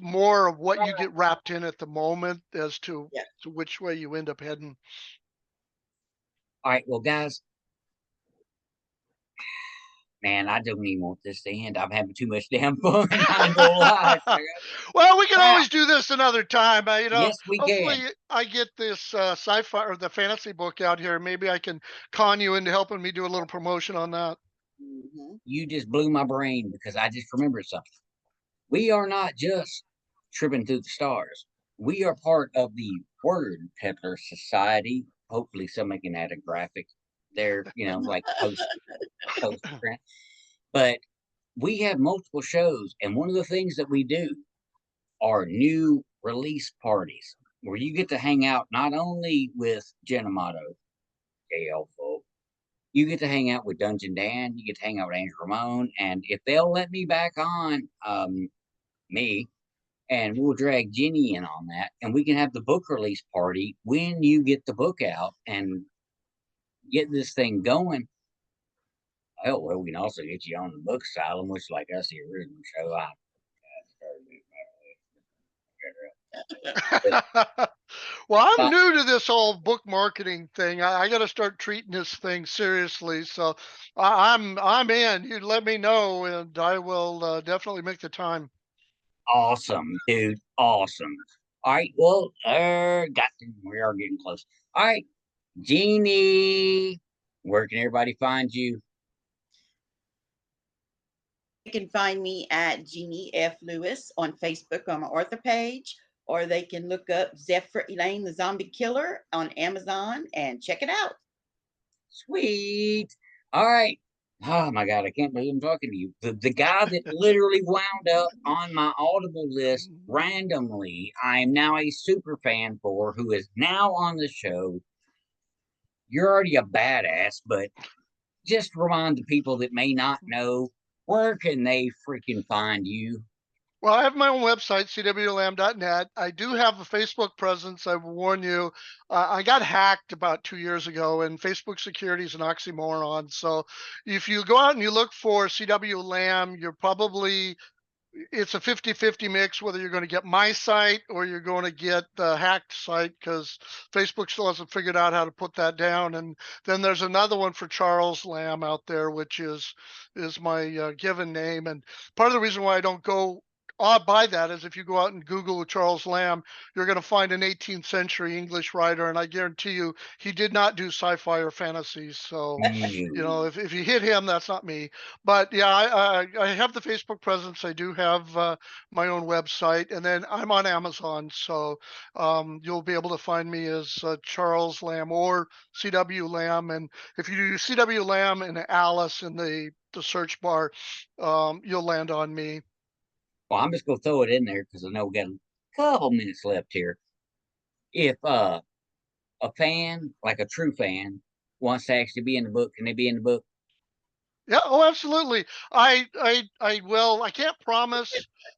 more of what you get wrapped in at the moment as Yeah. to which way you end up heading. All right, well, guys, man, I don't even want this to end. I'm having too much damn fun. I ain't gonna lie. So I Well, we can got always do this another time. yes, we Hopefully can. I get this sci-fi or the fantasy book out here. Maybe I can con you into helping me do a little promotion on that. Mhm. You just blew my brain because I just remembered something. We are not just tripping through the stars. We are part of the Word Peddler Society. Hopefully, somebody can add a graphic there, like post print. But we have multiple shows, and one of the things that we do are new release parties where you get to hang out not only with Genamato, KL folk, you get to hang out with Dungeon Dan, you get to hang out with Andrew Ramon, and if they'll let me back on, me, and we'll drag Jenny in on that, and we can have the book release party when you get the book out and get this thing going. Oh, well, we can also get you on the book asylum, which, like us, the original show. But, Well, I'm uh, new to this whole book marketing thing. I got to start treating this thing seriously. So I'm in. You let me know, and I will definitely make the time. awesome, dude. Awesome. All right. Well, we are getting close. All right, Jeannie, where can everybody find you? They can find me at Jeannie F. Lewis on Facebook on my author page, or they can look up Zephyr Elaine the Zombie Killer on Amazon and check it out. Sweet. All right. Oh my God, I can't believe I'm talking to you. The guy that literally wound up on my Audible list randomly, I am now a super fan for, who is now on the show. You're already a badass, but just remind the people that may not know, where can they freaking find you? Well, I have my own website, cwlam.net. I do have a Facebook presence. I will warn you, I got hacked about 2 years ago, and Facebook security is an oxymoron. So if you go out and you look for CW Lamb, it's a 50-50 mix whether you're going to get my site or you're going to get the hacked site, because Facebook still hasn't figured out how to put that down. And then there's another one for Charles Lamb out there, which is my given name. And part of the reason why I don't go by that is if you go out and Google Charles Lamb, you're going to find an 18th century English writer, and I guarantee you he did not do sci-fi or fantasy. So if you hit him, that's not me. But yeah, I have the Facebook presence. I do have my own website, and then I'm on Amazon. So you'll be able to find me as Charles Lamb or CW Lamb. And if you do CW Lamb and Alice in the search bar, you'll land on me. Well, I'm just gonna throw it in there because I know we got a couple minutes left here. If a fan, like a true fan, wants to actually be in the book, can they be in the book? Yeah, oh, absolutely. I will. I can't promise.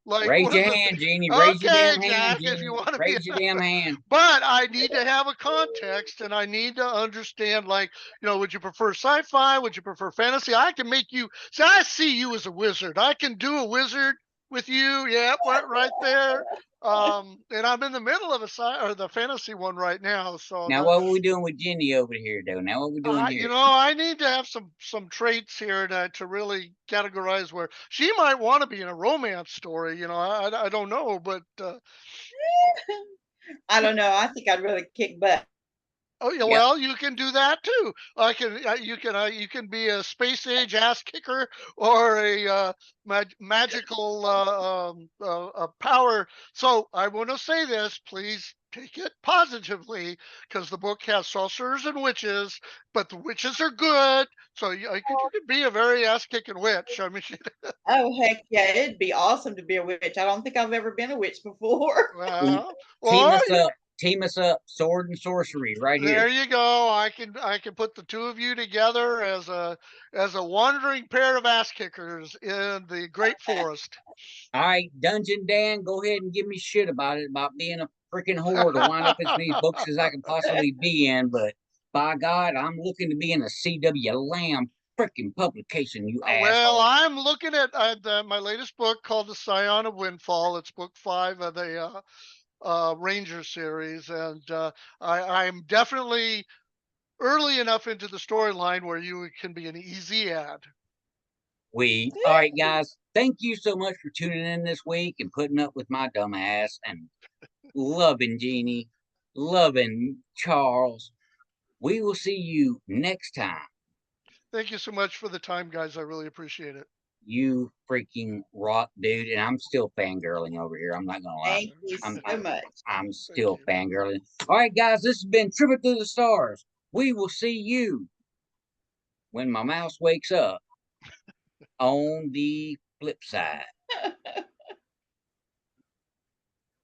Like Raise one your of the hand, Jeannie. Raise your okay, damn hand, Jack, if you Jeannie. want to be, Raise your damn hand. but I need to have a context, and I need to understand. Like, would you prefer sci-fi? Would you prefer fantasy? I can make you. See, I see you as a wizard. I can do a wizard with you. Yeah, right there. And I'm in the middle of the fantasy one right now. So Now, what are we doing with Jenny over here, though? Now, what we doing here? I need to have some traits here to really categorize where she might want to be in a romance story. I don't know, but I don't know. I think I'd really kick butt. oh yeah, Yep. well you can do that too. You can be a space age ass kicker or a magical power. So I want to say this, please take it positively, because the book has sorcerers and witches, but the witches are good. So you could be a very ass kicking witch. I mean, Oh, heck yeah. It'd be awesome to be a witch. I don't think I've ever been a witch before. Well, well, team or us up. Team us up. Sword and sorcery right there here. you go. I can put the two of you together as a wandering pair of ass kickers in the great forest. All right, Dungeon Dan, go ahead and give me shit about being a freaking whore to wind up as many books as I can possibly be in. But by God, I'm looking to be in a CW Lamb freaking publication, you Well, asshole. I'm looking at my latest book called The Scion of Windfall. It's book 5 of the Ranger series, and I'm definitely early enough into the storyline where you can be an easy ad. All right, guys. Thank you so much for tuning in this week and putting up with my dumb ass and loving Jeannie, loving Charles. We will see you next time. Thank you so much for the time, guys. I really appreciate it. You freaking rock, dude. And I'm still fangirling over here. I'm not gonna lie. Thank you I'm so much. I'm Thank still you. fangirling. All right, guys, this has been Tripping Through the Stars. We will see you when my mouse wakes up on the flip side.